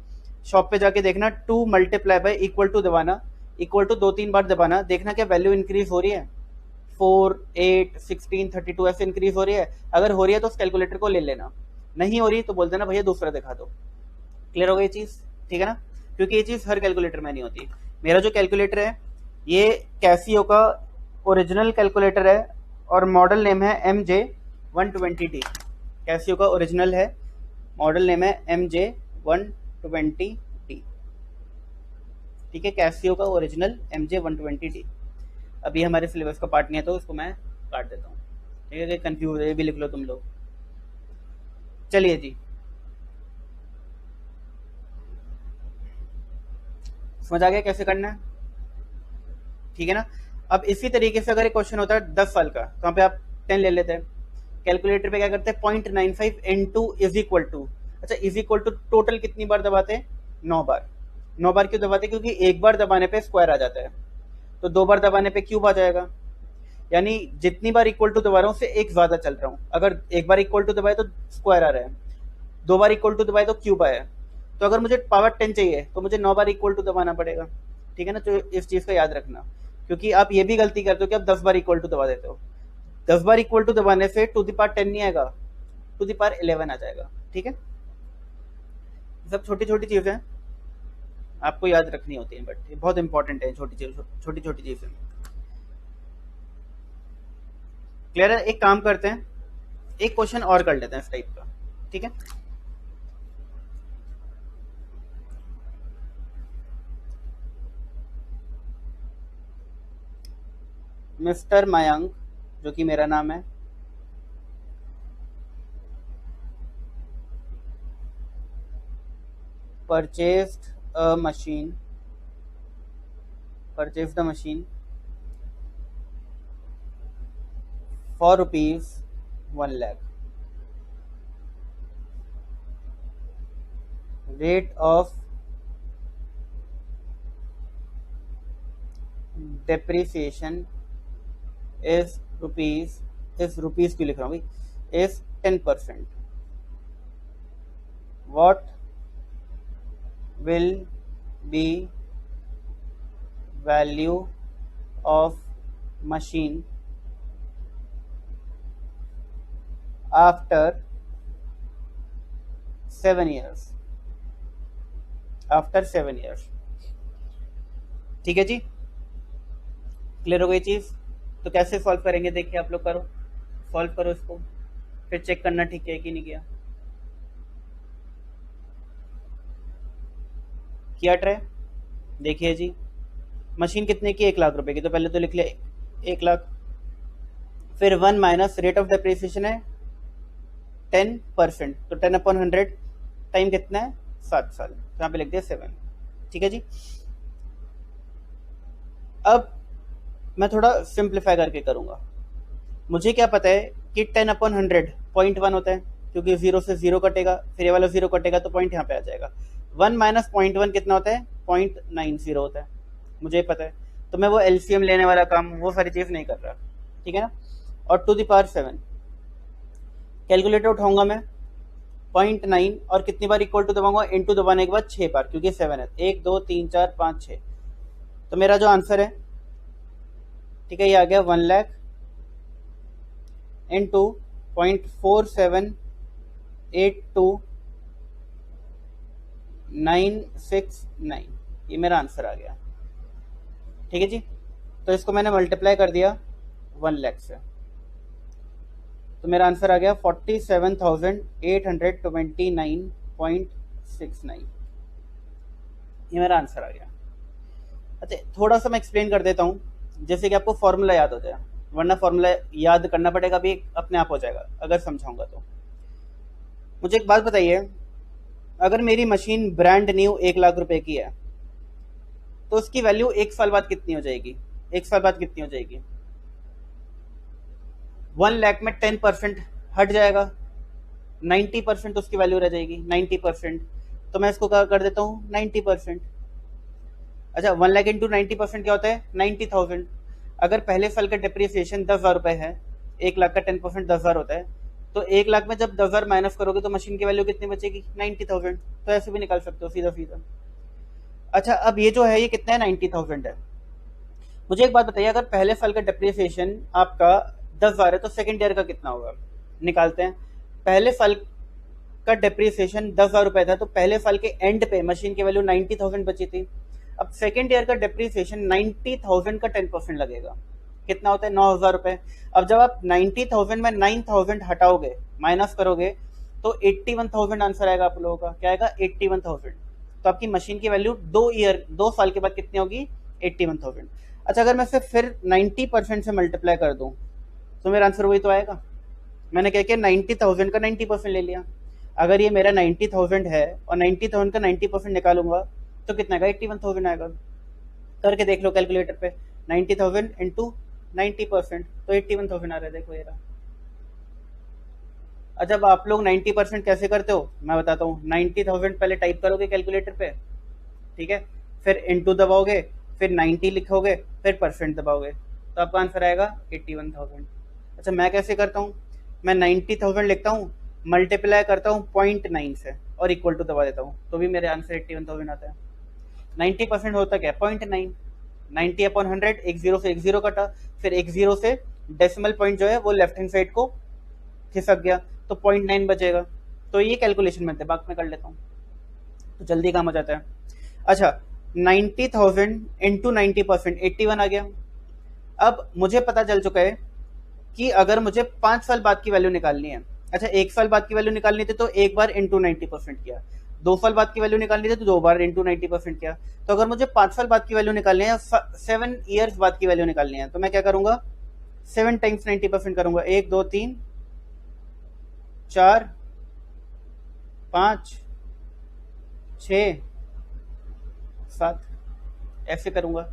शॉप पे जाके देखना 2 मल्टीप्लाई बाय इक्वल टू दबाना, इक्वल टू 2-3 बार दबाना, देखना क्या वैल्यू इंक्रीज हो रही है, 4, 8, 16, 32 ऐसे इंक्रीज हो रही है। अगर हो रही है तो उस कैलकुलेटर को ले लेना, नहीं हो रही तो बोल देना भैया दूसरा दिखा दो। क्लियर हो गई चीज, ठीक है ना, क्योंकि ये चीज हर कैलकुलेटर में नहीं होती। मेरा जो कैलकुलेटर है ये कैसियो का ओरिजिनल कैलकुलेटर है और मॉडल नेम है MJ120D। कैसियो का ओरिजिनल है, मॉडल नेम है MJ120D। ठीक है, कैसियो का ओरिजिनल MJ120D। अभी हमारे सिलेबस का पार्ट नहीं है तो इसको मैं काट देता हूँ। ठीक है, कंफ्यूज है ये भी लिख लो तुम लोग। चलिए जी, समझ आ गया कैसे करना है? ठीक है ना। अब इसी तरीके से अगर एक क्वेश्चन होता है 10 साल का, तो वहाँ पे आप 10 ले लेते हैं, कैलकुलेटर पे क्या करते हैं 0.95 इंटू इज इक्वल टू, अच्छा इज इक्वल टू टोटल कितनी बार दबाते हैं? 9 बार। 9 बार क्यों दबाते हैं? क्योंकि एक बार दबाने पे स्क्वायर आ जाता है, तो 2 बार दबाने पे क्यूब आ जाएगा, यानी जितनी बार इक्वल टू दबा रहा हूँ उससे एक ज्यादा चल रहा हूँ। अगर एक बार इक्वल टू दबाए तो स्क्वायर आ रहा है, 2 बार इक्वल टू दबाए तो क्यूब आया। तो अगर मुझे पावर 10 चाहिए तो मुझे 9 बार इक्वल टू दबाना पड़ेगा, ठीक है ना। तो इस चीज का याद रखना, क्योंकि आप ये भी गलती करते हो कि आप 10 बार इक्वल टू दबा देते हो। 10 बार इक्वल टू दबाने से टू द पावर 10 नहीं आएगा, टू द पावर 11 आ जाएगा, ठीक है। सब छोटी छोटी चीजें आपको याद रखनी होती है, बट ये बहुत इंपॉर्टेंट है, छोटी छोटी चीजें। क्लियर है? एक काम करते हैं, एक क्वेश्चन और कर लेते हैं इस टाइप का, ठीक है। मिस्टर मयंक, जो कि मेरा नाम है, purchased a machine, purchased the machine for rupees 1 lakh. Rate of depreciation is rupees क्यों लिख रहा हूँ भाई, is 10%. What will be value of machine after 7 years? After 7 years, ठीक है जी। क्लियर हो गई चीज? तो कैसे सॉल्व करेंगे देखिए, आप लोग करो, सॉल्व करो इसको, फिर चेक करना ठीक है कि नहीं किया। किया ट्राई? देखिए जी, मशीन कितने की? 1 लाख रुपए की, तो पहले तो लिख लिया 1 लाख, फिर 1 माइनस रेट ऑफ डेप्रिसिएशन है 10%, तो 10/100 टाइम कितना है? 7 साल, तो यहाँ पे लिख दिया 7, ठीक है जी। अब मैं थोड़ा सिंप्लीफाई करके करूंगा। मुझे क्या पता है कि 10/100 0.1 होता है, क्योंकि 0 से 0 कटेगा, फिर ये वाला 0 कटेगा तो पॉइंट यहाँ पे आ जाएगा। 1 माइनस 0.1 कितना होता है? 0.90 होता है, मुझे पता है। तो मैं वो एलसीएम लेने वाला काम, वो सारी चीज नहीं कर रहा, ठीक है ना। और टू द पावर 7, कैलकुलेटर उठाऊंगा मैं 0.9 और कितनी बार इक्वल टू दबाऊंगा? इनटू दबाने के बाद 6 बार, क्योंकि 7 है, 1 2 3 4 5 6। तो मेरा जो आंसर है, ठीक है, ये आ गया 1 लाख इंटू 0.4782969, ये मेरा आंसर आ गया, ठीक है जी। तो इसको मैंने मल्टीप्लाई कर दिया 1 लाख से, तो मेरा आंसर आ गया 47,829.69, ये मेरा आंसर आ गया। अच्छा, थोड़ा सा मैं एक्सप्लेन कर देता हूँ, जैसे कि आपको फॉर्मूला याद हो जाए, वरना फॉर्मूला याद करना पड़ेगा, भी अपने आप हो जाएगा अगर समझाऊंगा तो। मुझे एक बात बताइए, अगर मेरी मशीन ब्रांड न्यू 1 लाख रुपए की है, तो उसकी वैल्यू 1 साल बाद कितनी हो जाएगी? 1 साल बाद कितनी हो जाएगी? 1 लाख में 10% हट जाएगा, 90% उसकी वैल्यू रह जाएगी, 90%। तो मैं इसको क्या कर देता हूँ? 90%। अच्छा, 1 लाख इंटू 90% क्या होता है? 90,000। अगर पहले साल का डिप्रिसिएशन 10,000 रुपए है, 1 लाख का 10% 10,000 होता है, तो 1 लाख में जब 10,000 माइनस करोगे तो मशीन की वैल्यू कितनी बचेगी? 90,000। तो ऐसे भी निकाल सकते हो सीधा सीधा। अच्छा, अब ये जो है ये कितना है? 90,000 है। मुझे एक बात बताइए, अगर पहले साल का डिप्रिसिएशन आपका 10,000 है, तो सेकेंड ईयर का कितना होगा? निकालते हैं। पहले साल का डिप्रिसिएशन 10,000 रुपए था, तो पहले साल के एंड पे मशीन की वैल्यू 90,000 बची थी। अब सेकेंड ईयर का डिप्रिसिएशन 90,000 का 10% लगेगा, कितना होता है? 9,000 रुपए। अब जब आप 90,000 में 9,000 हटाओगे, माइनस करोगे, तो 81,000 आंसर आएगा आप लोगों का। क्या आएगा? 81,000। तो आपकी मशीन की वैल्यू 2 साल के बाद कितनी होगी? 81,000। अच्छा, अगर मैं फिर 90% से मल्टीप्लाई कर दूं, तो मेरा आंसर वही तो आएगा। मैंने क्या किया? 90,000 का 90% ले लिया। अगर ये मेरा 90,000 है और 90,000 का 90% निकालूंगा, तो कितना आएगा, 81,000 आएगा। करके देख लो कैलकुलेटर पे, 90,000 इंटू 90%, तो 81,000 आ रहा है, देखो ये रहा। अच्छा, अब आप लोग 90% कैसे करते हो मैं बताता हूँ। 90,000 पहले टाइप करोगे कैलकुलेटर पे, ठीक है, फिर इंटू दबाओगे, फिर 90 लिखोगे, फिर परसेंट दबाओगे, तो आपका आंसर आएगा 81,000। अच्छा, मैं कैसे करता हूँ, मैं 90,000 लिखता हूँ, मल्टीप्लाई करता हूँ 0.9 से और इक्वल टू दबा देता हूँ, तो भी मेरे आंसर 81,000 आता है। 90% होता क्या, 0.9, 90 अपॉन 100, एक जीरो से एक जीरो कटा, फिर एक जीरो से डेसिमल पॉइंट जो है वो लेफ्ट हैंड साइड को खिसक गया, तो 0.9 बचेगा। तो ये कैलकुलेशन मैं दिमाग में कर लेता हूँ, तो जल्दी काम हो जाता है। अच्छा, 90,000 इंटू 90%, 81 आ गया। अब मुझे पता चल चुका है कि अगर मुझे 5 साल बाद की वैल्यू निकालनी है, अच्छा 1 साल बाद की वैल्यू निकालनी थी तो एक बार इंटू 90% किया, 2 साल बाद की वैल्यू निकालनी थी तो 2 बार इंटू 90% किया। तो अगर मुझे 5 साल बाद की वैल्यू निकालनी है, 7 ईयर्स बाद की वैल्यू निकालनी है, तो मैं क्या करूंगा, 7 टाइम्स 90% करूंगा, 1 2 3 4 5 6 7, ऐसे करूंगा।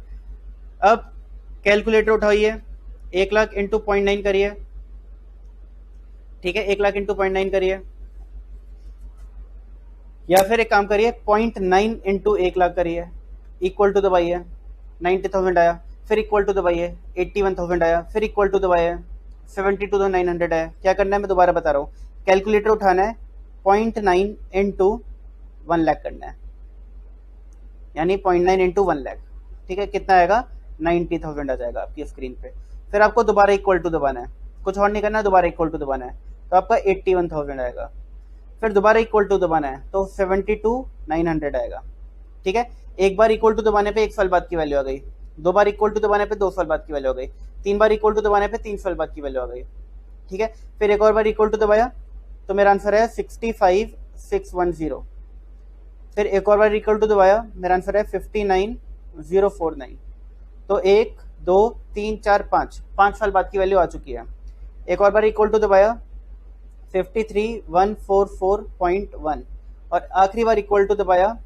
अब कैलकुलेटर उठाइए, 1,00,000 इंटू 0.9 करिए, ठीक है, 1,00,000 इंटू 0.9 करिए, या फिर एक काम करिए 0.9 इंटू 1,00,000 करिए, इक्वल टू दबाइए, 90,000 आया, फिर इक्वल टू दबाइए, 81,000 आया, फिर इक्वल टू दबाइए, 72,900 आया। क्या करना है मैं दोबारा बता रहा हूँ, कैलकुलेटर उठाना है, 0.9 इंटू 1,00,000 करना है, यानी 0.9 इंटू 1,00,000, ठीक है, कितना आएगा, 90,000 आ जाएगा आपकी स्क्रीन पे। फिर आपको दोबारा इक्वल टू दबाना है, कुछ और नहीं करना है, दोबारा इक्वल टू दबाना है, तो आपका 81,000 आएगा। फिर दोबारा इक्वल टू दबाना है तो 72,900 आएगा, ठीक है। एक बार इक्वल टू दबाने पे 1 साल बाद की वैल्यू आ गई, 2 बार इक्वल टू दबाने पे 2 साल बाद की वैल्यू आ गई, 3 बार इक्वल टू दबाने पे 3 साल बाद की वैल्यू आ गई, ठीक है। फिर एक और बार इक्वल टू दबाया तो मेरा आंसर है 65,610। फिर एक और बार इक्वल टू दबाया, मेरा आंसर है 59,049। तो 1 2 3 4 5 साल बाद की वैल्यू आ चुकी है। एक और बार इक्वल टू दबाया, 53,144.1, और आखिरी बार इक्वल टू दबाया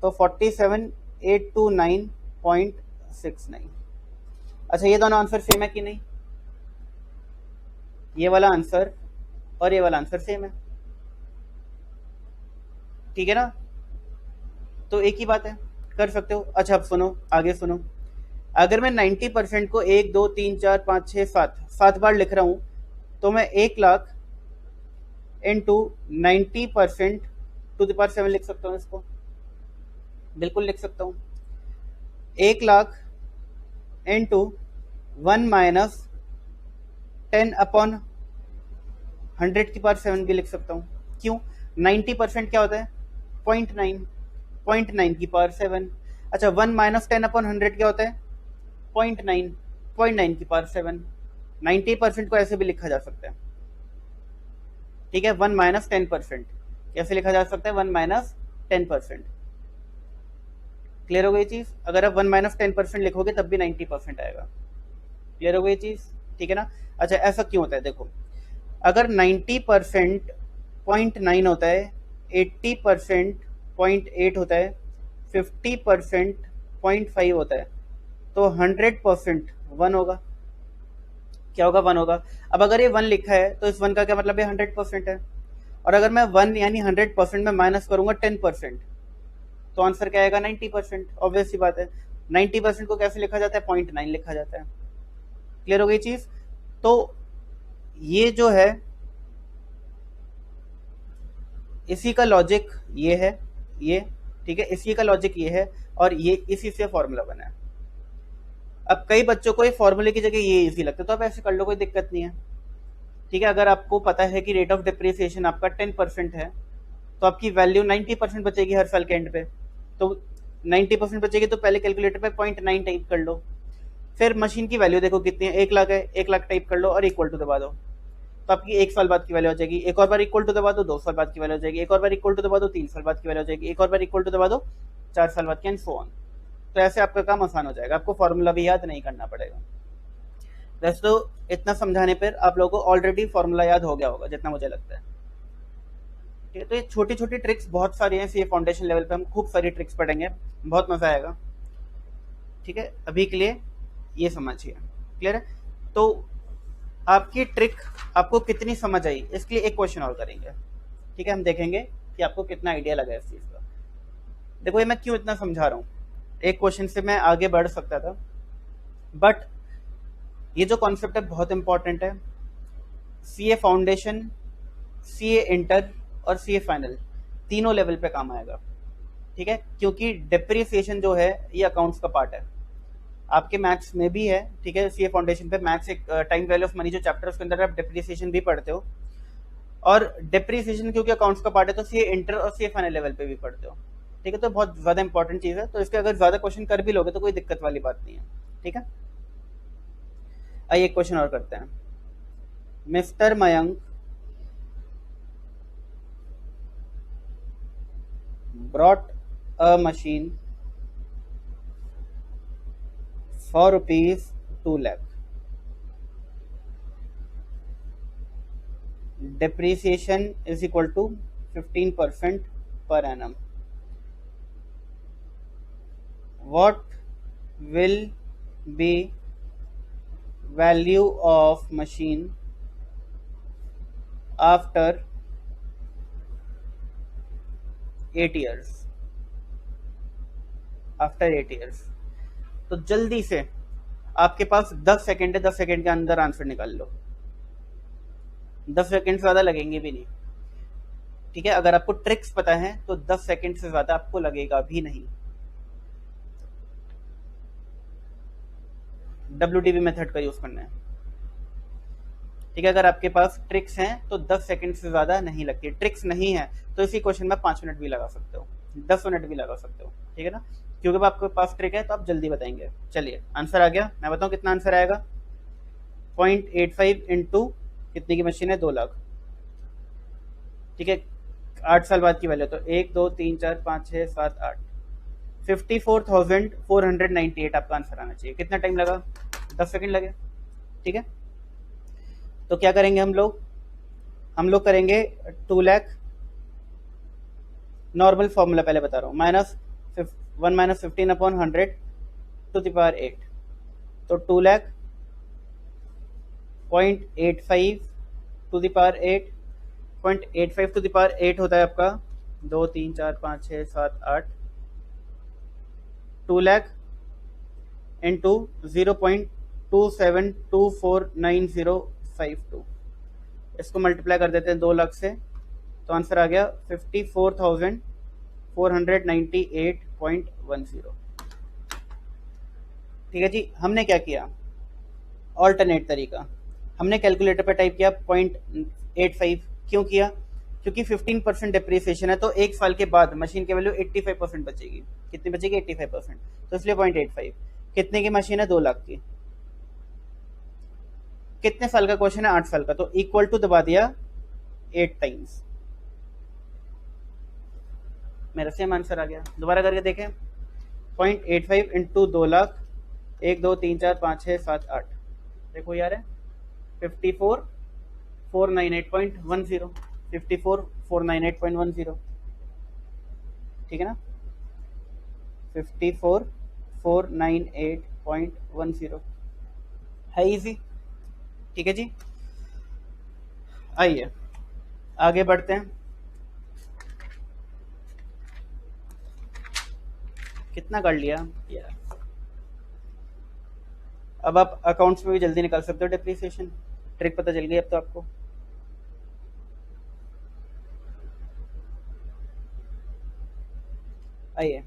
तो 47,829.69। अच्छा, ये दोनों आंसर सेम है कि नहीं, ये वाला आंसर और ये वाला आंसर सेम है, ठीक है ना, तो एक ही बात है, कर सकते हो। अच्छा, अब सुनो, आगे सुनो, अगर मैं 90% को 1 2 3 4 5 6 7 बार लिख रहा हूं, तो मैं 1,00,000 इंटू 90% टू द पावर 7 लिख सकता हूँ, इसको बिल्कुल लिख सकता हूँ। 1,00,000 इंटू 1 माइनस 10 अपॉन 100 की पावर 7 भी लिख सकता हूँ। क्यों, 90% क्या होता है, 0.9, 0.9 की पावर 7। अच्छा, 1 माइनस 10 अपॉन 100 क्या होता है, 0.9, 0.9 की पावर 7। 90% को ऐसे भी लिखा जा सकता है, ठीक है, 1 माइनस 10% कैसे लिखा जा सकता है, 1 माइनस 10%। क्लियर हो गई चीज, अगर आप 1 माइनस 10% लिखोगे तब भी 90% आएगा। क्लियर हो गई चीज, ठीक है ना। अच्छा, ऐसा क्यों होता है, देखो, अगर 90% 0.9 होता है, 80% 0.8 होता है, 50% 0.5 होता है, तो 100% 1 होगा। क्या होगा, 1 होगा। अब अगर ये 1 लिखा है तो इस 1 का क्या मतलब है, 100% है। और अगर मैं 1 यानी 100% में माइनस करूंगा 10%, तो आंसर क्या आएगा, 90%। ऑब्वियस सी बात है, 90% को कैसे लिखा जाता है, 0.9 लिखा जाता है। क्लियर हो गई चीज। तो ये जो है, इसी का लॉजिक ये है, ये ठीक है, इसी का लॉजिक ये है, और ये इसी से फॉर्मूला बना है। अब कई बच्चों को ये फॉर्मूले की जगह ये इजी लगता है, तो आप ऐसे कर लो, कोई दिक्कत नहीं है, ठीक है। अगर आपको पता है कि रेट ऑफ डिप्रिसिएशन आपका 10% है, तो आपकी वैल्यू 90% बचेगी हर साल के एंड पे। तो 90% बचेगी तो पहले कैलकुलेटर पे 0.9 टाइप कर लो, फिर मशीन की वैल्यू देखो कितनी है, 1,00,000 है, 1,00,000 टाइप कर लो और इक्वल टू दबा दो, तो आपकी 1 साल बाद की वैल्यू आ जाएगी। एक और बार इक्वल टू दबा दो, 2 साल बाद की वैल्यू आ जाएगी। एक और बार इक्वल टू दबा दो, 3 साल बाद की वैल्यू आ जाएगी। एक और बार इक्वल टू दबा दो, 4 साल बाद की, एंड सो ऑन। तो ऐसे आपका काम आसान हो जाएगा, आपको फॉर्मूला भी याद नहीं करना पड़ेगा। वैसे तो इतना समझाने पर आप लोगों को ऑलरेडी फॉर्मूला याद हो गया होगा, जितना मुझे लगता है, ठीक है। तो ये छोटी छोटी ट्रिक्स बहुत सारी हैं, सी फाउंडेशन लेवल पे हम खूब सारी ट्रिक्स पढ़ेंगे, बहुत मजा आएगा। ठीक है, अभी के लिए ये समझिए। क्लियर है? तो आपकी ट्रिक आपको कितनी समझ आई, इसके लिए एक क्वेश्चन और करेंगे। ठीक है, हम देखेंगे कि आपको कितना आइडिया लगा इस चीज का। देखो ये मैं क्यों इतना समझा रहा हूँ, एक क्वेश्चन से मैं आगे बढ़ सकता था, बट ये जो कॉन्सेप्ट है बहुत इंपॉर्टेंट है। सीए फाउंडेशन, सीए इंटर और सीए फाइनल तीनों लेवल पे काम आएगा। ठीक है, क्योंकि डेप्रिसिएशन जो है ये अकाउंट्स का पार्ट है, आपके मैथ्स में भी है। ठीक है, सीए फाउंडेशन पे मैथ्स एक टाइम वैल्यू ऑफ मनी जो चैप्टर उसके अंदर आप डेप्रिसिएशन भी पढ़ते हो, और डेप्रिसिएशन क्योंकि अकाउंट्स का पार्ट है तो सीए इंटर और सीए फाइनल लेवल पे भी पढ़ते हो। ठीक है, तो बहुत ज्यादा इंपॉर्टेंट चीज है, तो इसके अगर ज्यादा क्वेश्चन कर भी लोगे तो कोई दिक्कत वाली बात नहीं है। ठीक है, आइए एक क्वेश्चन और करते हैं। Mister Mayank brought a machine for rupees 2 lakh. Depreciation is equal to 15% per annum. What will be value of machine after 8 years? After 8 years. तो जल्दी से आपके पास 10 सेकेंड है, 10 सेकेंड के अंदर आंसर निकाल लो। 10 सेकेंड से ज्यादा लगेंगे भी नहीं। ठीक है, अगर आपको ट्रिक्स पता है तो 10 सेकेंड से ज्यादा आपको लगेगा भी नहीं। WDV मेथड का यूज करना है। ठीक है, अगर आपके पास ट्रिक्स हैं तो 10 सेकेंड से ज्यादा नहीं लगती। ट्रिक्स नहीं है तो इसी क्वेश्चन में 5 मिनट भी लगा सकते हो, 10 मिनट भी लगा सकते हो। ठीक है ना, क्योंकि आपके पास ट्रिक है तो आप जल्दी बताएंगे। चलिए आंसर आ गया, मैं बताऊं कितना आंसर आएगा। 0.85 इंटू कितने की मशीन है, 2 लाख। ठीक है, 8 साल बाद की वैल्यू, तो 1 2 3 4 5 6 7 8 54,498 आपका आंसर आना चाहिए। कितना टाइम लगा, 10 सेकंड लगे। ठीक है, तो क्या करेंगे हम लोग करेंगे 2 लाख। नॉर्मल फॉर्मूला पहले बता रहा हूँ, -1 - 15/100 टू द पावर 8, तो 2 lakh 0.85 to the power 8, 0.85 to the power 8 होता है आपका 2 3 4 5 6 7 8। 2 लाख इंटू 0.27249052, इसको मल्टीप्लाई कर देते हैं 2 लाख से, तो आंसर आ गया 54,498.10। ठीक है जी, हमने क्या किया, ऑल्टरनेट तरीका, हमने कैलकुलेटर पे टाइप किया 0.85। क्यों किया, क्योंकि 15% डिप्रिसिएशन है, तो 1 साल के बाद मशीन की वैल्यू 85% बचेगी। कितनी बचेगी, 85%, तो इसलिए 0.85। कितने की मशीन है, 2 लाख की। कितने साल का क्वेश्चन है, 8 साल का, तो इक्वल टू दबा दिया 8 टाइम्स, मेरा सेम आंसर आ गया। दोबारा करके देखें, 0.85 इंटू 2 लाख, 1 2 3 4 5 6 7 8, देखो यार है 54,498.10, 54,498.10। ठीक है ना, 54,498.10 है, इजी। ठीक है जी, आइए आगे बढ़ते हैं। कितना कर लिया यार, अब आप अकाउंट्स में भी जल्दी निकाल सकते हो डिप्रिसिएशन, ट्रिक पता चल गई अब तो आपको। आइए,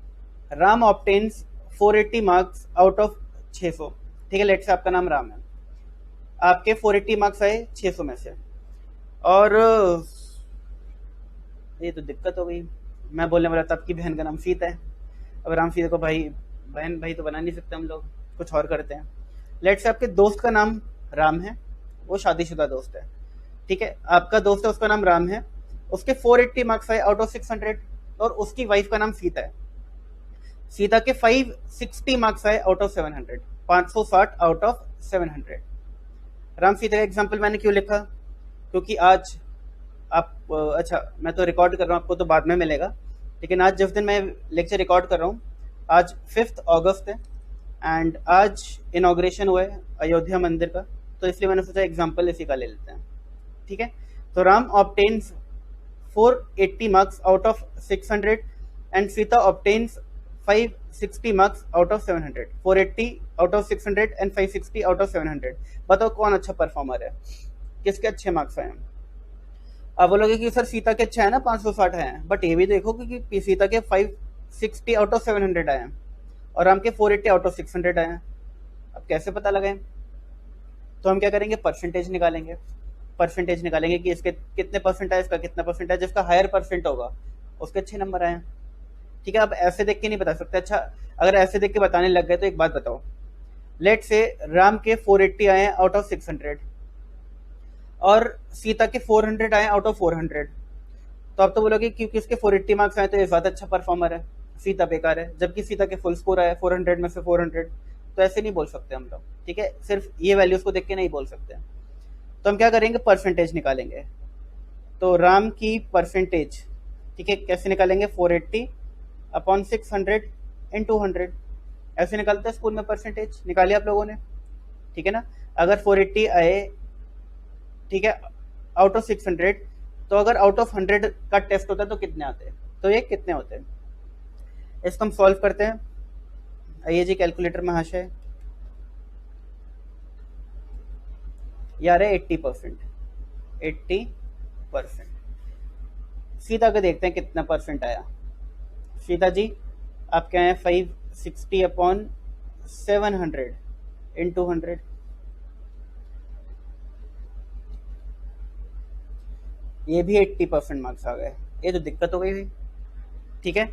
Ram obtains 480 marks out of 600। ठीक है, लेट से आपका नाम राम है, आपके 480 मार्क्स आए 600 में से, और ये तो दिक्कत हो गई। मैं बोलने वाला था आपकी बहन का नाम सीता है, अब राम सीता को बहन भाई तो बना नहीं सकते हम लोग, कुछ और करते हैं। लेट से आपके दोस्त का नाम राम है, वो शादीशुदा दोस्त है। ठीक है, आपका दोस्त है, उसका नाम राम है, उसके 480 मार्क्स आए आउट ऑफ 600, और उसकी वाइफ का नाम सीता है। सीता के 560 मार्क्स आए out of 700, 560 out of 700। Ram Sita का एग्जाम्पल मैंने क्यों लिखा, क्योंकि आज आप अच्छा मैं तो रिकॉर्ड कर रहा हूँ, आपको तो बाद में मिलेगा, लेकिन आज जिस दिन मैं लेक्चर रिकॉर्ड कर रहा हूँ आज 5 अगस्त है एंड आज इनॉग्रेशन हुआ है अयोध्या मंदिर का, तो इसलिए मैंने सोचा एग्जाम्पल इसी का ले लेते हैं। ठीक है, तो Ram obtains 480 marks out of 600 and Sita obtains 560 marks out of 700। 480 out of 600 and 560 out of 700। बताओ कौन अच्छा परफॉर्मर है, किसके अच्छे मार्क्स आए हैं? अब बोलोगे कि सर सीता के अच्छे है ना, 560 है, बट ये भी देखो कि सीता के 560 आउट ऑफ 700 आए हैं और राम के 480 आउट ऑफ 600 आए हैं। अब कैसे पता लगाएं? तो हम क्या करेंगे, परसेंटेज निकालेंगे। परसेंटेज निकालेंगे कि इसके कितने परसेंट आए, इसका कितना परसेंट आए, जिसका हायर परसेंट होगा उसके अच्छे नंबर आए। ठीक है, अब ऐसे देख के नहीं बता सकते। अच्छा, अगर ऐसे देख के बताने लग गए तो एक बात बताओ, लेट से राम के 480 आए आउट ऑफ 600 और सीता के 400 आए आउट ऑफ 400, तो अब तो बोलोगे क्योंकि इसके 480 मार्क्स आए तो ये ज्यादा अच्छा परफॉर्मर है, सीता बेकार है, जबकि सीता के फुल स्कोर आया 400 में से 400। तो ऐसे नहीं बोल सकते हम लोग। ठीक है, सिर्फ ये वैल्यूज को देख के नहीं बोल सकते। तो हम क्या करेंगे, परसेंटेज निकालेंगे। तो राम की परसेंटेज, ठीक है, कैसे निकालेंगे, 480 अपॉन 600 इन 200। ऐसे निकालते हैं स्कूल में परसेंटेज, निकालिए आप लोगों ने। ठीक है ना, अगर 480 आए, ठीक है, आउट ऑफ 600, तो अगर आउट ऑफ 100 का टेस्ट होता है तो कितने आते हैं? तो ये कितने होते हैं, इसको हम सॉल्व करते हैं। आइए जी, कैलकुलेटर महाशय, यार है 80%। 80%। सीता के देखते हैं कितना परसेंट आया। सीता जी आप क्या है, 560 अपॉन 700 इन 200। ये भी 80% मार्क्स आ गए, ये तो दिक्कत हो गई भाई। ठीक है,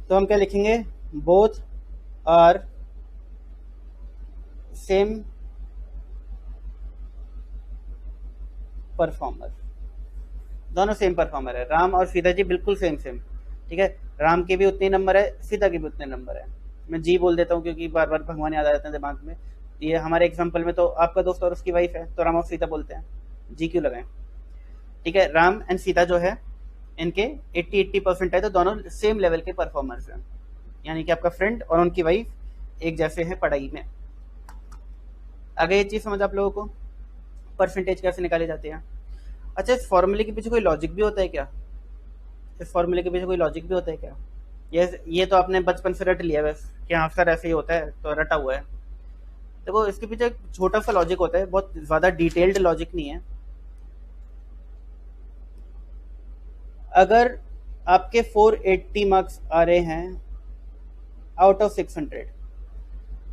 तो हम क्या लिखेंगे, बोथ आर सेम परफॉर्मर। दोनों सेम परफॉर्मर है, राम और सीता जी बिल्कुल सेम सेम। ठीक है, राम के भी उतने नंबर है, सीता के भी उतने नंबर है। मैं जी बोल देता हूँ क्योंकि बार बार भगवान याद आ जाते हैं दिमाग में। ये हमारे एग्जाम्पल में तो आपका दोस्त और उसकी वाइफ है, तो राम और सीता बोलते हैं, जी क्यों लगाएं। ठीक है, राम एंड सीता जो है इनके 80% है, तो दोनों सेम लेवल के परफॉर्मर्स हैं, यानी कि आपका फ्रेंड और उनकी वाइफ एक जैसे हैं पढ़ाई में। आगे ये चीज समझ आप लोगों को, परसेंटेज कैसे निकाले जाते हैं। अच्छा, इस फॉर्मूले के पीछे कोई लॉजिक भी होता है क्या? इस फॉर्मूले के पीछे कोई लॉजिक भी होता है क्या? ये तो आपने बचपन से रट लिया बस कि हाँ सर ऐसे ही होता है, तो रटा हुआ है। देखो इसके पीछे एक छोटा सा लॉजिक होता है, बहुत ज्यादा डिटेल्ड लॉजिक नहीं है। अगर आपके 480 मार्क्स आ रहे हैं आउट ऑफ 600,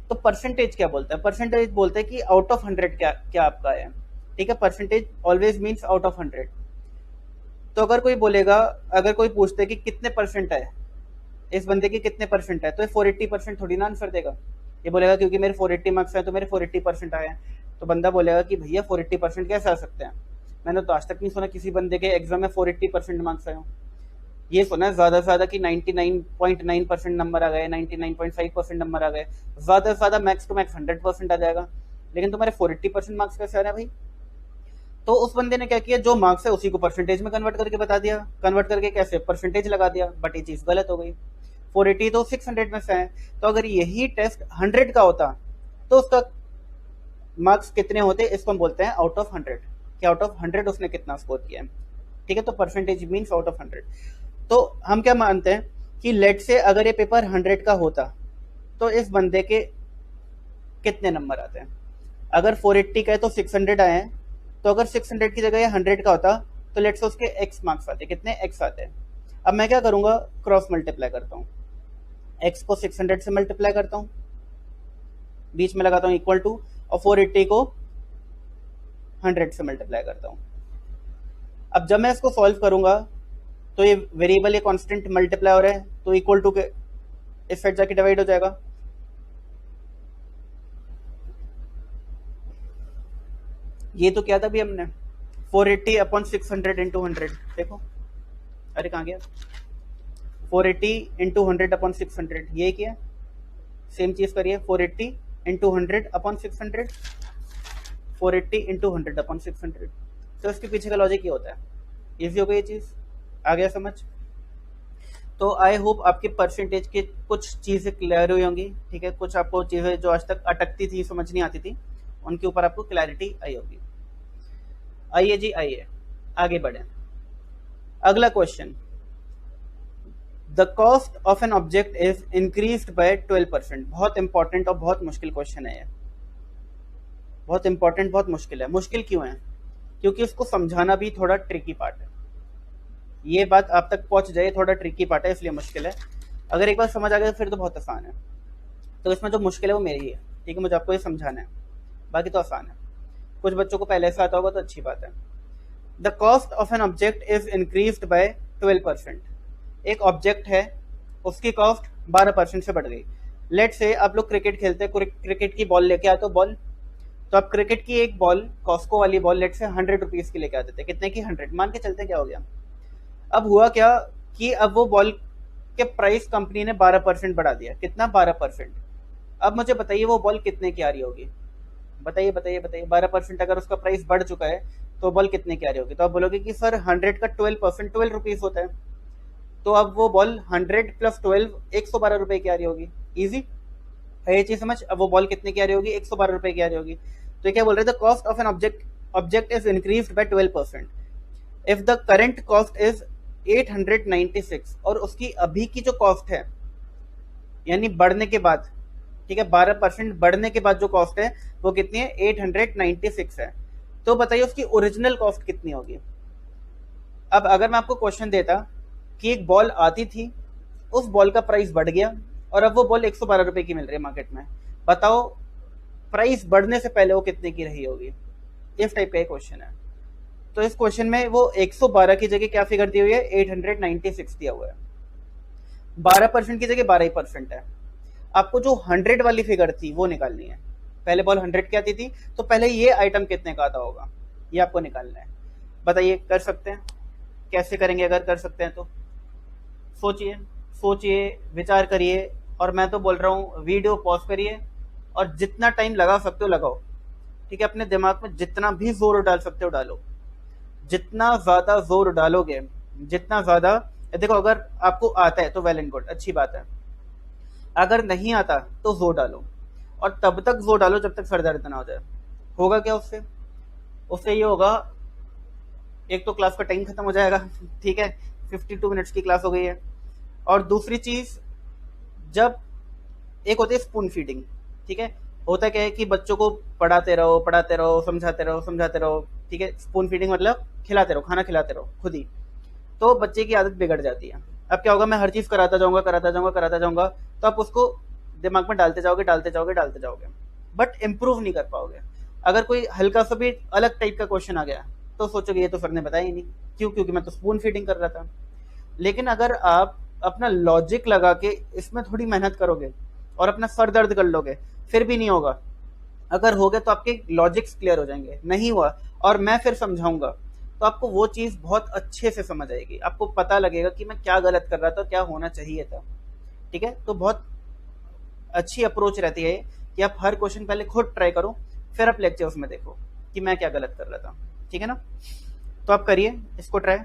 तो परसेंटेज क्या बोलता है? परसेंटेज बोलता है कि आउट ऑफ 100 क्या क्या आपका है। ठीक है, percentage always means out of 100। तो अगर कोई बोलेगा, अगर कोई पूछते है कि कितने परसेंट है इस बंदे के, कितने परसेंट है, तो ये 480% थोड़ी ना आंसर देगा। ये बोलेगा क्योंकि मेरे 480 मार्क्स है तो मेरे 480% आए हैं। तो बंदा बोलेगा कि भैया 480% कैसे आ सकते हैं, मैंने तो आज तक नहीं सुना किसी बंदे के एग्जाम में 480% मार्क्स आए हो। ये सुना है ज्यादा से ज्यादा कि 99.9% नंबर आ गए, 99.5% नंबर आ गए, ज्यादा से ज्यादा मैक्स टू मैक्स 100% आ जाएगा। लेकिन तुम्हारे 480% मार्क्स कैसे आ रहे हैं भाई? तो उस बंदे ने क्या किया, जो मार्क्स है उसी को परसेंटेज में कन्वर्ट करके बता दिया। कन्वर्ट करके कैसे, परसेंटेज लगा दिया, बट ये चीज गलत हो गई। 480 तो 600 में से है, तो अगर यही टेस्ट 100 का होता तो उसका मार्क्स कितने होते, इसको हम बोलते हैं आउट ऑफ 100, कि आउट ऑफ 100 उसने कितना स्कोर किया है। ठीक है, तो परसेंटेज मीन्स आउट ऑफ 100। तो हम क्या मानते हैं कि लेट से अगर ये पेपर 100 का होता तो इस बंदे के कितने नंबर आते हैं। अगर 480 का है तो 600 आए हैं, तो अगर 600 की जगह 100 का होता तो लेट से उसके x मार्क्स आते, कितने x आते हैं। अब मैं क्या करूंगा, क्रॉस मल्टीप्लाई करता हूँ, x को 600 से मल्टीप्लाई करता हूँ, बीच में लगाता हूँ इक्वल टू, और 480 को 100 से मल्टीप्लाई करता हूँ। अब जब मैं इसको सॉल्व करूंगा तो ये वेरिएबल, ये कांस्टेंट मल्टीप्लाई हो रहा है, तो इक्वल टू के इस साइड जाके डिवाइड हो जाएगा। ये तो क्या था भी हमने 480 अपॉन 600 इंटू 100, देखो अरे कहाँ गया, 480 इंटू 100 अपॉन 600, ये क्या, सेम चीज करिए, 480 इंटू 100 अपॉन 600, 480 इंटू 100 अपॉन 600। तो इसके पीछे का लॉजिक ये होता है। इजी हो गई ये चीज, आ गया समझ। तो आई होप आपकी परसेंटेज की कुछ चीज़ें क्लियर हुई होंगी, ठीक है। कुछ आपको चीज़ें जो आज तक अटकती थी, समझ नहीं आती थी, उनके ऊपर आपको क्लैरिटी आई होगी। आइए जी, आइए आगे बढ़े। अगला question, the cost of an object is increased by 12%। बहुत इंपॉर्टेंट और बहुत मुश्किल क्वेश्चन है ये, बहुत इंपॉर्टेंट, बहुत मुश्किल है। मुश्किल क्यों है? क्योंकि उसको समझाना भी थोड़ा ट्रिकी पार्ट है। ये बात आप तक पहुंच जाए, थोड़ा ट्रिकी पार्ट है, इसलिए मुश्किल है। अगर एक बार समझ आ गया फिर तो बहुत आसान है। तो इसमें जो मुश्किल है वो मेरी है, ठीक है। मुझे आपको ये समझाना है, बाकी तो आसान है। कुछ बच्चों को पहले से आता होगा तो अच्छी बात है। The cost of an object is increased by 12%। एक ऑब्जेक्ट है, उसकी कॉस्ट 12% से बढ़ गई। लेट से आप लोग क्रिकेट खेलते हैं, क्रिकेट की बॉल लेके आते हो, बॉल, तो आप क्रिकेट की एक बॉल, कॉस्को वाली बॉल, लेट से 100 रुपीज की लेके आते थे। कितने की? 100 मान के चलते। क्या हो गया? अब हुआ क्या कि अब वो बॉल के प्राइस कंपनी ने 12% बढ़ा दिया। कितना? 12%। अब मुझे बताइए वो बॉल कितने की आ रही होगी? बताइए बताइए बताइए। 12% अगर उसका प्राइस बढ़ चुका है तो बॉल कितने की आ रही होगी? तो आप बोलोगे कि सर 100 का 12%, 12 रुपीज होता है, तो अब वो बॉल 100 प्लस 12 112 रुपए की आ रही होगी। इजी है ये चीज समझ। अब वो बॉल कितने की आ रही होगी? 112 रुपए की आ रही होगी। तो क्या बोल रहे थे? Cost of an object is increased by 12%। If the current cost is 896, और उसकी अभी की जो कॉस्ट है, यानी बढ़ने के बाद, ठीक है, 12% बढ़ने के बाद जो कॉस्ट है वो कितनी है? 896 है। तो बताइए उसकी ओरिजिनल कॉस्ट कितनी होगी? अब अगर मैं आपको क्वेश्चन देता कि एक बॉल आती थी, उस बॉल का प्राइस बढ़ गया और अब वो बॉल 112 रुपए की मिल रही है मार्केट में, बताओ प्राइस बढ़ने से पहले वो कितने की रही होगी? इस टाइप का क्वेश्चन है। तो इस क्वेश्चन में वो 112 की जगह क्या फिगर दी हुई है? 896 दिया हुआ है। 12% की जगह 12% है। आपको जो 100 वाली फिगर थी वो निकालनी है। पहले बॉल 100 की आती थी, तो पहले ये आइटम कितने का आता होगा, ये आपको निकालना है। बताइए, कर सकते हैं? कैसे करेंगे? अगर कर सकते हैं तो सोचिए, सोचिए, विचार करिए। और मैं तो बोल रहा हूँ वीडियो पॉज करिए और जितना टाइम लगा सकते हो लगाओ, ठीक है। अपने दिमाग में जितना भी जोर डाल सकते हो डालो। जितना ज्यादा जोर डालोगे, जितना ज्यादा, देखो अगर आपको आता है तो वेल एंड गुड, अच्छी बात है। अगर नहीं आता तो जोर डालो, और तब तक जोर डालो जब तक सर दर्द ना हो जाए। होगा क्या उससे? उससे ये होगा, एक तो क्लास का टाइम खत्म हो जाएगा, ठीक है, 52 मिनट्स की क्लास हो गई है। और दूसरी चीज, जब एक होती है स्पून फीडिंग, ठीक है, होता क्या है कि बच्चों को पढ़ाते रहो, पढ़ाते रहो, समझाते रहो, समझाते रहो, ठीक है। स्पून फीडिंग मतलब खिलाते रहो, खाना खिलाते रहो खुद ही, तो बच्चे की आदत बिगड़ जाती है। अब क्या होगा? मैं हर चीज कराता जाऊंगा, कराता जाऊंगा, कराता जाऊंगा, तो आप उसको दिमाग में डालते जाओगे, डालते जाओगे, डालते जाओगे, बट इम्प्रूव नहीं कर पाओगे। अगर कोई हल्का सा भी अलग टाइप का क्वेश्चन आ गया तो सोचोगे ये तो सर ने बताया ही नहीं। क्यों? क्योंकि मैं तो स्पून फीडिंग कर रहा था। लेकिन अगर आप अपना लॉजिक लगा के इसमें थोड़ी मेहनत करोगे और अपना सर दर्द कर लोगे, फिर भी नहीं होगा। अगर हो गया तो आपके लॉजिक्स क्लियर हो जाएंगे। नहीं हुआ और मैं फिर समझाऊंगा तो आपको वो चीज बहुत अच्छे से समझ आएगी। आपको पता लगेगा कि मैं क्या गलत कर रहा था, क्या होना चाहिए था, ठीक है। तो बहुत अच्छी अप्रोच रहती है कि आप हर क्वेश्चन पहले खुद ट्राई करो, फिर आप लेक्चर्स में देखो कि मैं क्या गलत कर रहा था, ठीक है ना। तो आप करिए इसको ट्राई।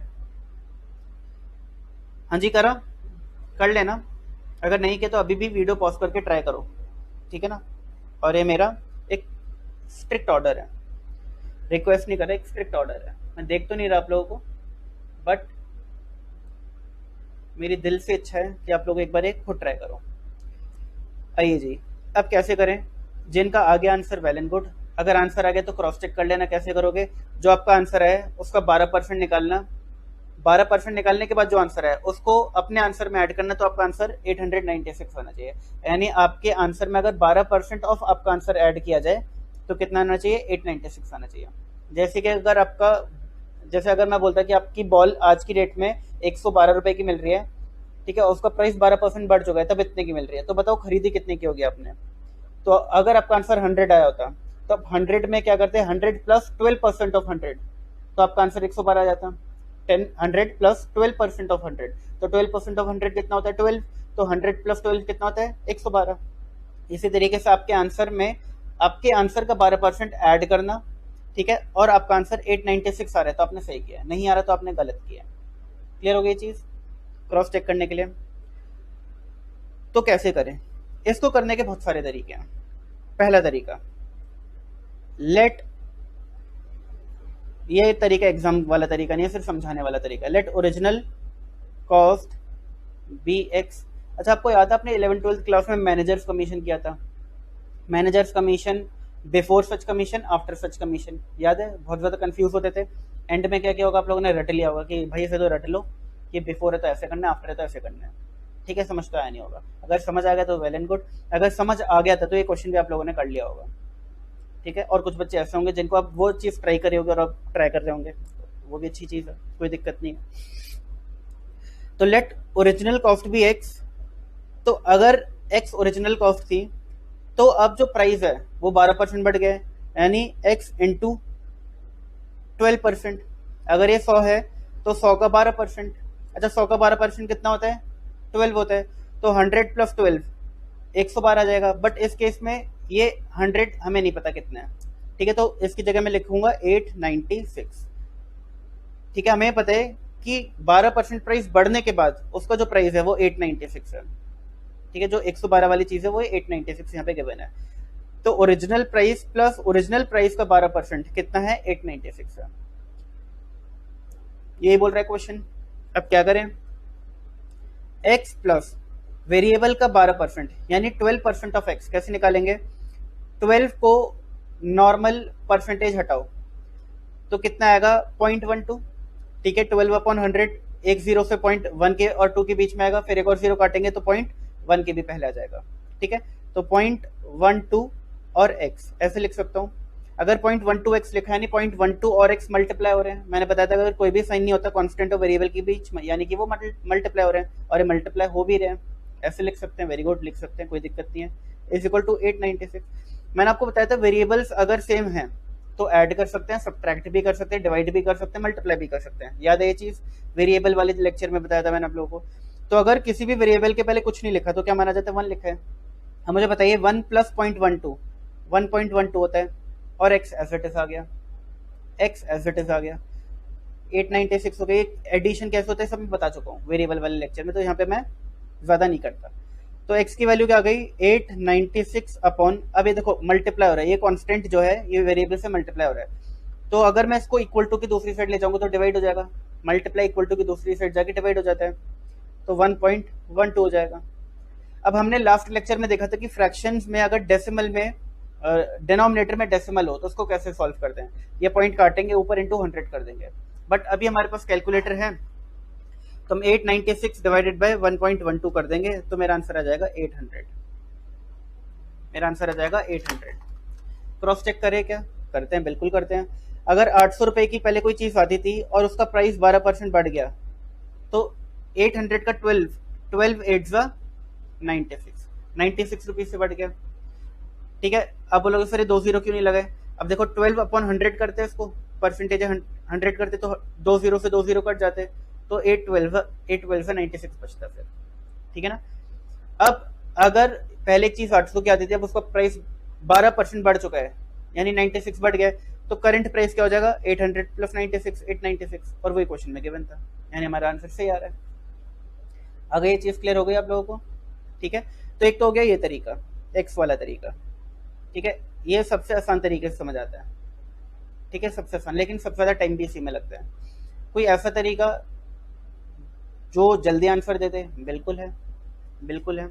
हाँ जी, करा? कर लेना। अगर नहीं किया तो अभी भी वीडियो पॉज करके ट्राई करो, ठीक है ना। और ये मेरा एक स्ट्रिक्ट ऑर्डर है, रिक्वेस्ट नहीं कर रहा, एक स्ट्रिक्ट ऑर्डर है। मैं देख तो नहीं रहा आप लोगों को, बट मेरी दिल से इच्छा है कि आप लोग एक बार एक खुद ट्राई करो। आइए जी, अब कैसे करें? जिनका आ गया आंसर वेल एंड गुड। अगर आंसर आ गया तो क्रॉस चेक कर लेना। कैसे करोगे? जो आपका आंसर है उसका 12% निकालना। 12% निकालने के बाद जो आंसर है उसको अपने आंसर में ऐड करना, तो आपका आंसर 896 होना चाहिए। यानी आपके आंसर में अगर 12% ऑफ आपका आंसर ऐड किया जाए तो कितना आना चाहिए? 896 आना चाहिए। जैसे कि अगर आपका, जैसे अगर मैं बोलता कि आपकी बॉल आज की डेट में 112 रुपए की मिल रही है, ठीक है, उसका प्राइस 12% बढ़ चुका है, तब इतने की मिल रही है, तो बताओ खरीदी कितने की होगी आपने? तो अगर आपका आंसर 100 आया होता तो आप 100 में क्या करते हैं? 100 प्लस 12% ऑफ 100, तो आपका आंसर 112 आ जाता। 100 प्लस 12% ऑफ 100, तो 12% ऑफ 100 कितना होता है? 12। तो 100 प्लस 12 कितना होता है? 112। इसी तरीके से आपके आंसर में आपके आंसर का 12% ऐड करना, ठीक है, और आपका आंसर 896 आ रहा है तो आपने सही किया, नहीं आ रहा तो आपने गलत किया। क्लियर हो गई चीज? क्रॉस चेक करने के लिए। तो कैसे करें इसको? करने के बहुत सारे तरीके हैं। पहला तरीका, लेट, ये तरीका एग्जाम वाला तरीका नहीं है, सिर्फ समझाने वाला तरीका। Let original cost be x. अच्छा, आपको याद है आपने 11th-12th क्लास में मैनेजर्स कमीशन किया था? मैनेजर्स कमीशन, बिफोर सच कमीशन, आफ्टर सच कमीशन, याद है? बहुत ज़्यादा कंफ्यूज होते थे। एंड में क्या किया होगा आप लोगों ने? रट लिया होगा कि भाई इसे तो रट लो कि बिफोर है तो ऐसे करना है, आफ्टर है तो ऐसे करना है। ठीक है, समझ तो आया नहीं होगा। अगर समझ आ गया तो वेल एंड गुड, अगर समझ आ गया था तो ये क्वेश्चन भी आप लोगों ने कर लिया होगा। ठीक है, और कुछ बच्चे ऐसे होंगे जिनको आप वो चीज़ ट्राई करे होगे और आप ट्राई कर रहे होंगे, वो भी अच्छी चीज़ है, कोई दिक्कत नहीं है। तो लेट ओरिजिनल कॉस्ट भी एक्स। तो अगर एक्स ओरिजिनल कॉस्ट थी तो अब जो प्राइस है वो 12% बढ़ गया है, यानी एक्स इंटू 12%। अगर ये 100 है तो 100 का 12%। अच्छा, 100 का 12% कितना होता है? 12 होता है। तो 100 प्लस 12 112 आ जाएगा। बट इस केस में ये 100 हमें नहीं पता कितना है। ठीक है, तो इसकी जगह मैं लिखूंगा 896। ठीक है, हमें पता है कि 12% प्राइस बढ़ने के बाद उसका जो प्राइस है वो 896 है। ठीक है, जो 112 वाली चीज है वो 896 यहाँ पे गिवन है। तो original price plus original price का 12% कितना है? 896 है। यही बोल रहा है क्वेश्चन। अब क्या करें? x प्लस वेरिएबल का 12% यानी 12% ऑफ x कैसे निकालेंगे? 12 को नॉर्मल परसेंटेज हटाओ तो कितना आएगा? 0.12। ठीक है, 12/100, एक जीरो से 0.1 के और 2 के बीच में आएगा, फिर एक और जीरो काटेंगे तो 0.1 के भी पहले आ जाएगा। ठीक है, तो 0.12 और x ऐसे लिख सकता हूँ। अगर 0.12x लिखा है यानी 0.12 और x मल्टीप्लाई हो रहे हैं। मैंने बताया था अगर कोई भी साइन नहीं होता कांस्टेंट और वेरिएबल के बीच में, यानी कि वो मल्टीप्लाई हो रहे हैं और ये मल्टीप्लाई हो भी रहे हैं, ऐसे लिख सकते हैं। वेरी गुड, लिख सकते हैं, कोई दिक्कत नहीं है। Is equal to 896। मैंने आपको बताया था वेरिएबल्स अगर सेम हैं तो ऐड कर सकते हैं, सब्ट्रैक्ट भी कर सकते हैं, डिवाइड भी कर सकते हैं, मल्टीप्लाई भी कर सकते हैं। याद है ये चीज? वेरिएबल वाले लेक्चर में बताया था मैंने आप लोगों को। तो अगर किसी भी वेरिएबल के पहले कुछ नहीं लिखा तो क्या माना जाता है? 1 लिखा है। अब मुझे बताइए 1 प्लस 0.12 1.12 होता है और x एज इट इज आ गया, x एज इट इज आ गया, 896 हो गई। एडिशन कैसे होता है सब मैं बता चुका हूँ वेरिएबल वाले लेक्चर में, तो यहाँ पे मैं ज्यादा नहीं करता। तो x की वैल्यू क्या आ गई? 896 अपॉन, अब ये देखो मल्टीप्लाई हो रहा है, ये कांस्टेंट जो है ये वेरिएबल से मल्टीप्लाई हो रहा है। तो अगर मैं इसको इक्वल टू की दूसरी साइड ले जाऊंगा तो डिवाइड हो जाएगा। मल्टीप्लाई इक्वल टू की दूसरी साइड जाके डिवाइड हो जाता है, तो 1.12 हो जाएगा। अब हमने लास्ट लेक्चर में देखा था कि फ्रैक्शंस में अगर डेसिमल में डिनोमिनेटर में डेसिमल हो तो उसको कैसे सॉल्व करते हैं? ये पॉइंट काटेंगे ऊपर इंटू 100 कर देंगे। बट अभी हमारे पास कैलकुलेटर है तो हम 896 डिवाइडेड बाय 1.12 कर देंगे तो मेरा आंसर आ जाएगा 800। मेरा आंसर आ जाएगा 800। क्रॉस चेक करें क्या? करते हैं, बिल्कुल करते हैं। अगर 800 रुपए की पहले कोई चीज आती थी और उसका प्राइस 12% बढ़ गया तो 800 का 12 8 96 रुपीज से बढ़ गया। ठीक है, अब बोलोगे सर ये 2 जीरो क्यों नहीं लगाए? अब देखो 12/100 करते हैं इसको, परसेंटेज 100 करते तो 2 जीरो से 2 जीरो कट जाते, तो 812 से 96 बचता फिर। ठीक है ना? अब अगर पहले एक चीज 800 की आती थी, अब उसका प्राइस 12% बढ़ चुका है यानी 96 बढ़ गया, तो करंट प्राइस क्या हो जाएगा? 800 प्लस 96 896, और वही क्वेश्चन में गिवन था, यानी हमारा आंसर सही आ रहा है। अगर ये चीज क्लियर हो गई आप लोगों को? ठीक है, तो एक तो हो गया ये तरीका, एक्स वाला तरीका। ठीक है, ये सबसे आसान तरीके से समझ आता है। ठीक है, सबसे आसान, लेकिन सबसे ज्यादा टाइम भी इसी में लगता है। कोई ऐसा तरीका जो जल्दी आंसर दे दे? बिल्कुल है, बिल्कुल है।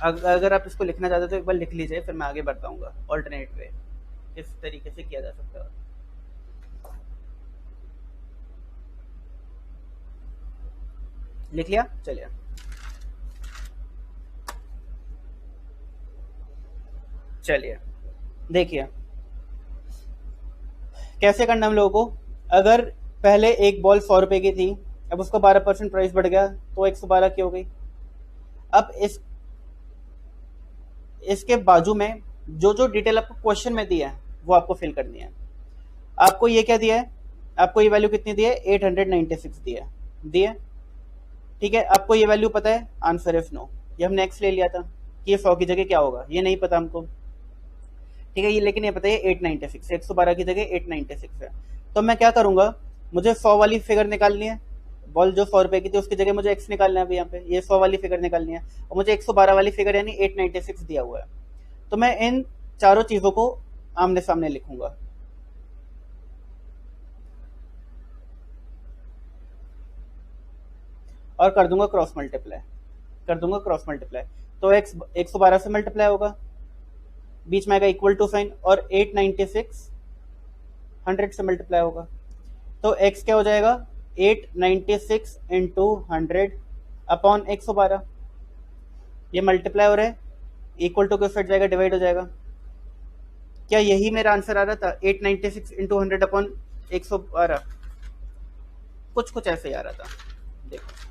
अगर आप इसको लिखना चाहते हो तो एक बार लिख लीजिए, फिर मैं आगे बताऊंगा ऑल्टरनेट वे किस तरीके से किया जा सकता है। लिख लिया? चलिए, चलिए देखिए कैसे करना हम लोगों को। अगर पहले एक बॉल 100 रुपए की थी, अब उसका 12% प्राइस बढ़ गया तो 112 की हो गई। अब इसके बाजू में जो जो डिटेल आपको क्वेश्चन में दिया है वो आपको फिल करनी है। आपको ये क्या दिया है? आपको ये वैल्यू कितनी दी है? 896 दिया है। ठीक है, आपको ये वैल्यू पता है? Answer is no. ये हमने एक्स ले लिया था कि ये 100 की जगह क्या होगा, ये नहीं पता हमको। ठीक है, ये लेकिन ये पता है 896, 112 की जगह 896 है। तो मैं क्या करूंगा, मुझे 100 वाली फिगर निकालनी है, बॉल जो 100 रुपए की थी उसकी जगह मुझे एक्स निकालना है अभी यहाँ पे, ये 100 वाली फिगर निकालनी है, और मुझे 112 वाली फिगर यानी 896 दिया हुआ है। तो मैं इन चारों चीजों को आमने सामने लिखूंगा। और कर दूंगा क्रॉस मल्टीप्लाई, तो एक्स 112 से मल्टीप्लाई होगा, बीच में आएगा इक्वल टू साइन, और 896 100 से मल्टीप्लाई होगा। तो x क्या हो जाएगा, 896 इंटू 100 अपॉन 112। ये मल्टीप्लाई हो रहा है, इक्वल टू के साइड जाएगा, डिवाइड हो जाएगा। क्या यही मेरा आंसर आ रहा था, 896 इंटू 100 अपॉन 112? कुछ ऐसे ही आ रहा था, देखो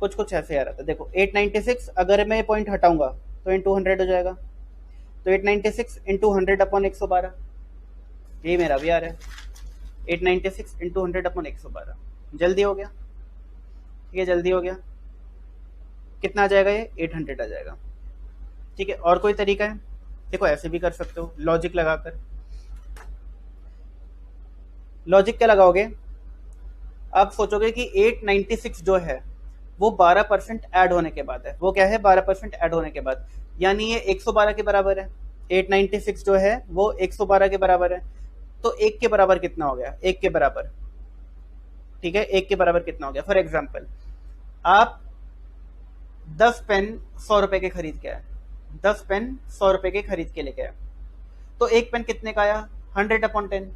कुछ ऐसे आ रहा था। देखो 896 अगर मैं पॉइंट हटाऊंगा तो इंटू 100 हो जाएगा, तो 896 इंटू 100 अपॉन 112, यही मेरा भी आ रहा है, 896 इंटू 100 अपॉन 112। जल्दी हो गया, ठीक है, जल्दी हो गया। कितना आ जाएगा ये, 800 आ जाएगा। ठीक है, और कोई तरीका है? देखो ऐसे भी कर सकते हो, लॉजिक लगाकर। लॉजिक क्या लगाओगे, आप सोचोगे कि 896 जो है वो 12% ऐड होने के बाद है। वो क्या है, 12% ऐड होने के बाद, यानी ये 112 के बराबर है। 896 जो है वो 112 के बराबर है, तो 1 के बराबर कितना हो गया, 1 के बराबर, ठीक है, 1 के बराबर कितना हो गया। फॉर एग्जाम्पल, आप 10 पेन 100 रुपए के खरीद के आए, 10 पेन 100 रुपए के खरीद के लेके आए, तो एक पेन कितने का आया, 100 अपॉन 10,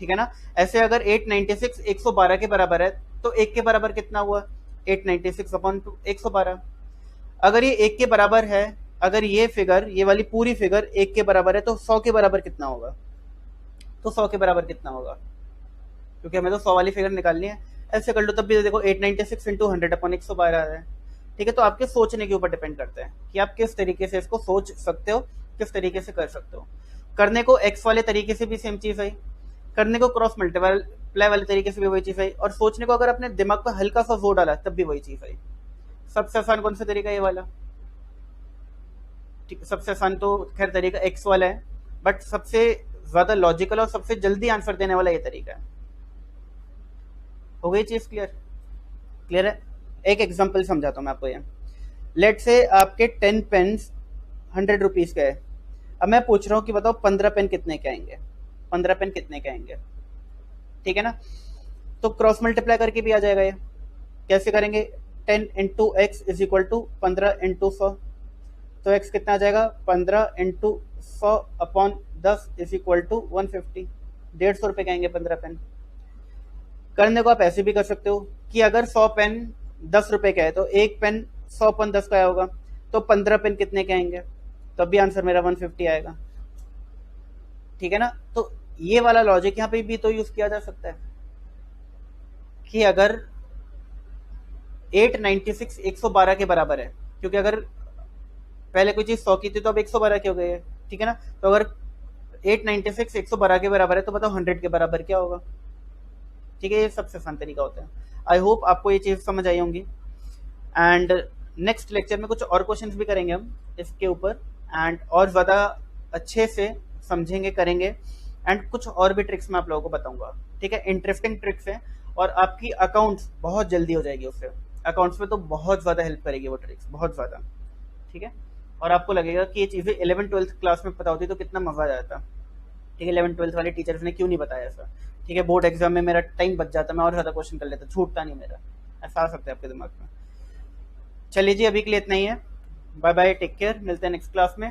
ठीक है ना। ऐसे अगर 896 112 के बराबर है तो 1 के बराबर कितना हुआ, 896 अपॉन 112। अगर ये 1 के बराबर है, अगर ये फिगर, ये वाली पूरी फिगर 1 के बराबर है, तो 100 के बराबर कितना होगा, तो 100 के बराबर कितना होगा, क्योंकि हमें तो 100 वाली फिगर निकालनी है। ऐसे कर लो तब भी देखो 896 इंटू 100 अपॉन 112 आ रहा है। ठीक है, तो आपके सोचने के ऊपर डिपेंड करता है कि आप किस तरीके से इसको सोच सकते हो, किस तरीके से कर सकते हो। करने को एक्स वाले तरीके से भी सेम चीज है, करने को क्रॉस मल्टीप्लाई वाले तरीके से भी वही चीज है, और सोचने को अगर अपने दिमाग पर हल्का सा जोर डाला तब भी वही चीज है। सबसे आसान कौन सा तरीका, ये वाला। ठीक, सबसे आसान तो खैर तरीका एक्स वाला है, बट सबसे ज्यादा लॉजिकल और सबसे जल्दी आंसर देने वाला ये तरीका है। हो गई चीज क्लियर? क्लियर है। एक एग्जांपल समझाता हूं मैं आपको। ये लेट से आपके 10 पेन्स 100 रुपीज के है। अब मैं पूछ रहा हूं कि बताओ 15 पेन कितने के आएंगे, 15 पेन कितने के आएंगे, ठीक है ना। तो क्रॉस मल्टीप्लाई करके भी आ जाएगा ये। कैसे करेंगे, 10 into x is equal to 15 into 100, तो x कितना आ जाएगा, 15 into 100 upon 10 is equal to 150। 150 रुपए के आएंगे 15 पेन। करने को आप ऐसे भी कर सकते हो कि अगर 100 पेन 10 रुपए का है तो एक पेन 100 पेन 10 का होगा, तो 15 पेन कितने के आएंगे, तब भी आंसर मेरा 150 आएगा। ठीक है ना। तो ये वाला लॉजिक यहाँ पे भी तो यूज किया जा सकता है कि अगर 896 112 के बराबर है, क्योंकि अगर पहले कोई चीज 100 की थी तो अब 112 की हो गई है, ठीक है ना। तो अगर 896 112 के बराबर है तो बताओ 100 के बराबर क्या होगा। ठीक है, ये सबसे आसान तरीका होता है। आई होप आपको ये चीज समझ आई होंगी। एंड नेक्स्ट लेक्चर में कुछ और क्वेश्चंस भी करेंगे हम इसके ऊपर, एंड और ज्यादा अच्छे से समझेंगे, करेंगे, एंड कुछ और भी ट्रिक्स मैं आप लोगों को बताऊंगा। ठीक है, इंटरेस्टिंग ट्रिक्स है, और आपकी अकाउंट्स बहुत जल्दी हो जाएगी उससे। अकाउंट्स में तो बहुत ज्यादा हेल्प करेगी वो ट्रिक्स, बहुत ज्यादा। ठीक है, और आपको लगेगा कि ये चीजें 11th-12th क्लास में पता होती तो कितना मजा आ जाता। ठीक है, 11th-12th वाले टीचर्स ने क्यों नहीं बताया ऐसा। ठीक है, बोर्ड एग्जाम में मेरा टाइम बच जाता, मैं और ज्यादा क्वेश्चन कर लेता, छूटता नहीं मेरा। ऐसा आ सकता है आपके दिमाग में। चलिए जी, अभी के लिए इतना ही है। बाय बाय, टेक केयर, मिलते हैं नेक्स्ट क्लास में।